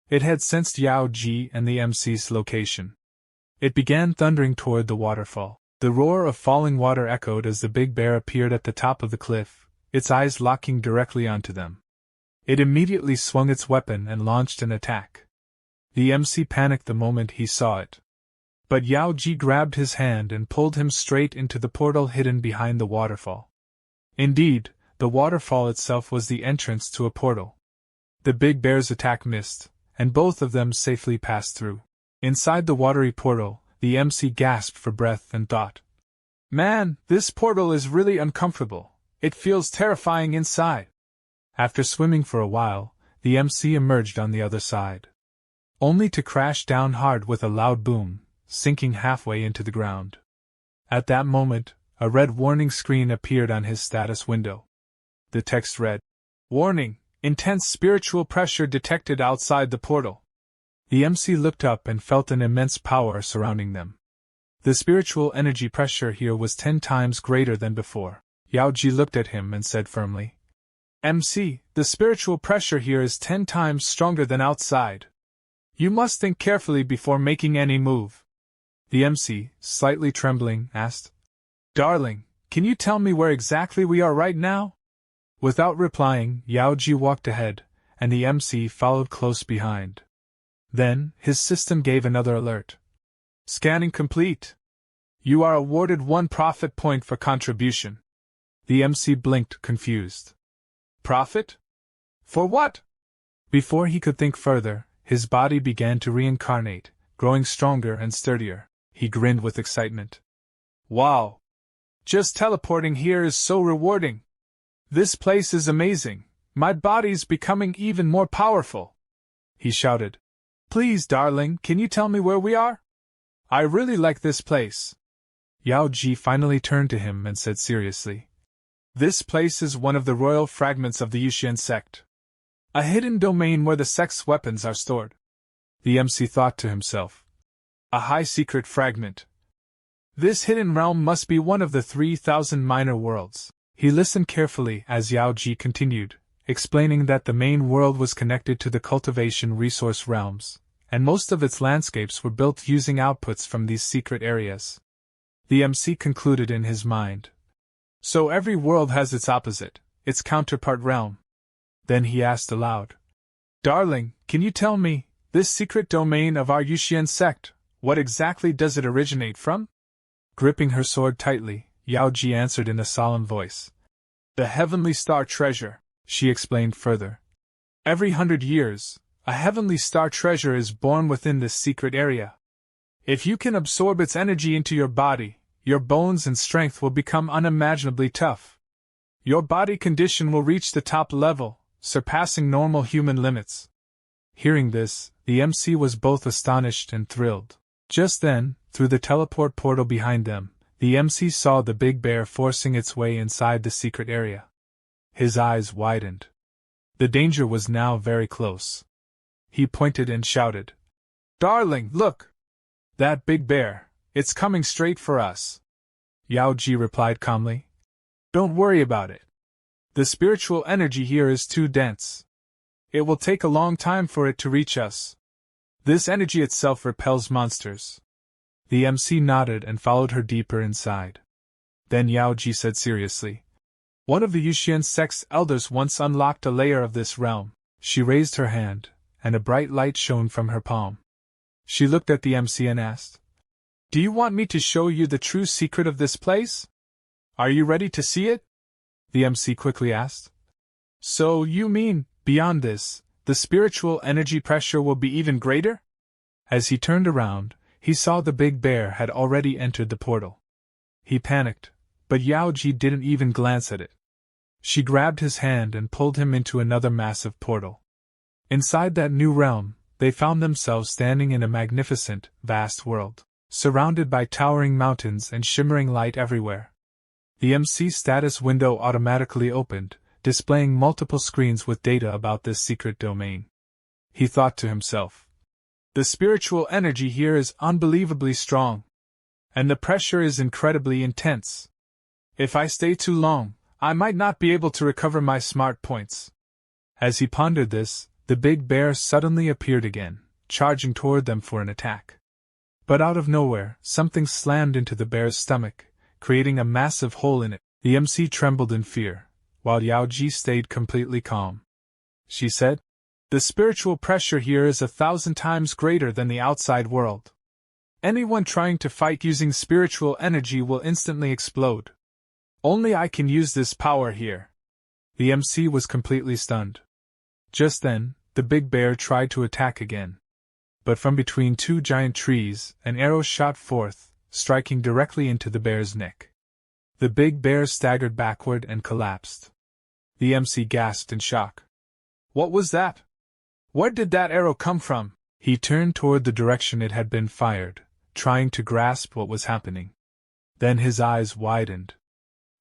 It had sensed Yao Ji and the MC's location. It began thundering toward the waterfall. The roar of falling water echoed as the big bear appeared at the top of the cliff, its eyes locking directly onto them. It immediately swung its weapon and launched an attack. The MC panicked the moment he saw it. But Yao Ji grabbed his hand and pulled him straight into the portal hidden behind the waterfall. Indeed, the waterfall itself was the entrance to a portal. The big bear's attack missed, and both of them safely passed through. Inside the watery portal, the MC gasped for breath and thought, "Man, this portal is really uncomfortable. It feels terrifying inside." After swimming for a while, the MC emerged on the other side. Only to crash down hard with a loud boom, sinking halfway into the ground. At that moment, a red warning screen appeared on his status window. The text read, "Warning, intense spiritual pressure detected outside the portal." The MC looked up and felt an immense power surrounding them. The spiritual energy pressure here was 10 times greater than before. Yao Ji looked at him and said firmly, "MC, the spiritual pressure here is 10 times stronger than outside. You must think carefully before making any move." The MC, slightly trembling, asked, "Darling, can you tell me where exactly we are right now?" Without replying, Yao Ji walked ahead, and the MC followed close behind. Then, his system gave another alert. "Scanning complete. You are awarded 1 profit point for contribution." The MC blinked, confused. "Profit? For what?" Before he could think further, his body began to reincarnate, growing stronger and sturdier. He grinned with excitement. "Wow! Just teleporting here is so rewarding. This place is amazing. My body's becoming even more powerful." He shouted, "Please, darling, can you tell me where we are? I really like this place." Yao Ji finally turned to him and said seriously, "This place is one of the royal fragments of the Yaoshan Sect. A hidden domain where the sect's weapons are stored." The MC thought to himself, "A high-secret fragment. This hidden realm must be one of the 3,000 minor worlds." He listened carefully as Yao Ji continued, explaining that the main world was connected to the cultivation resource realms, and most of its landscapes were built using outputs from these secret areas. The MC concluded in his mind, "So every world has its opposite, its counterpart realm." Then he asked aloud, "Darling, can you tell me, this secret domain of our Yaoshan Sect, what exactly does it originate from?" Gripping her sword tightly, Yao Ji answered in a solemn voice, "The Heavenly Star Treasure," she explained further. "Every 100 years, a Heavenly Star Treasure is born within this secret area. If you can absorb its energy into your body, your bones and strength will become unimaginably tough. Your body condition will reach the top level, surpassing normal human limits." Hearing this, the MC was both astonished and thrilled. Just then, through the teleport portal behind them, the MC saw the big bear forcing its way inside the secret area. His eyes widened. The danger was now very close. He pointed and shouted, "Darling, look! That big bear, it's coming straight for us." Yao Ji replied calmly, "Don't worry about it. The spiritual energy here is too dense. It will take a long time for it to reach us. This energy itself repels monsters." The MC nodded and followed her deeper inside. Then Yao Ji said seriously, "One of the Yaoshan Sect's elders once unlocked a layer of this realm." She raised her hand, and a bright light shone from her palm. She looked at the MC and asked, Do you want me to show you the true secret of this place? Are you ready to see it? The MC quickly asked. So you mean, beyond this, the spiritual energy pressure will be even greater? As he turned around, he saw the big bear had already entered the portal. He panicked, but Yaoji didn't even glance at it. She grabbed his hand and pulled him into another massive portal. Inside that new realm, they found themselves standing in a magnificent, vast world, surrounded by towering mountains and shimmering light everywhere. The MC status window automatically opened, displaying multiple screens with data about this secret domain. He thought to himself, the spiritual energy here is unbelievably strong, and the pressure is incredibly intense. If I stay too long, I might not be able to recover my smart points. As he pondered this, the big bear suddenly appeared again, charging toward them for an attack. But out of nowhere, something slammed into the bear's stomach, creating a massive hole in it. The MC trembled in fear, while Yaoji stayed completely calm. She said, the spiritual pressure here is 1,000 times greater than the outside world. Anyone trying to fight using spiritual energy will instantly explode. Only I can use this power here. The MC was completely stunned. Just then, the big bear tried to attack again. But from between two giant trees, an arrow shot forth, striking directly into the bear's neck. The big bear staggered backward and collapsed. The MC gasped in shock. What was that? Where did that arrow come from? He turned toward the direction it had been fired, trying to grasp what was happening. Then his eyes widened.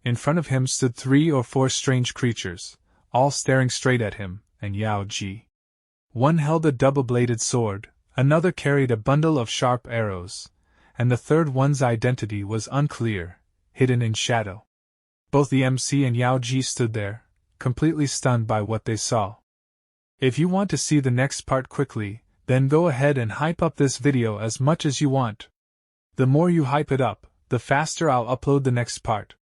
In front of him stood 3 or 4 strange creatures, all staring straight at him, and Yaoji. One held a double-bladed sword, another carried a bundle of sharp arrows, and the third one's identity was unclear, hidden in shadow. Both the MC and Yaoji stood there, completely stunned by what they saw. If you want to see the next part quickly, then go ahead and hype up this video as much as you want. The more you hype it up, the faster I'll upload the next part.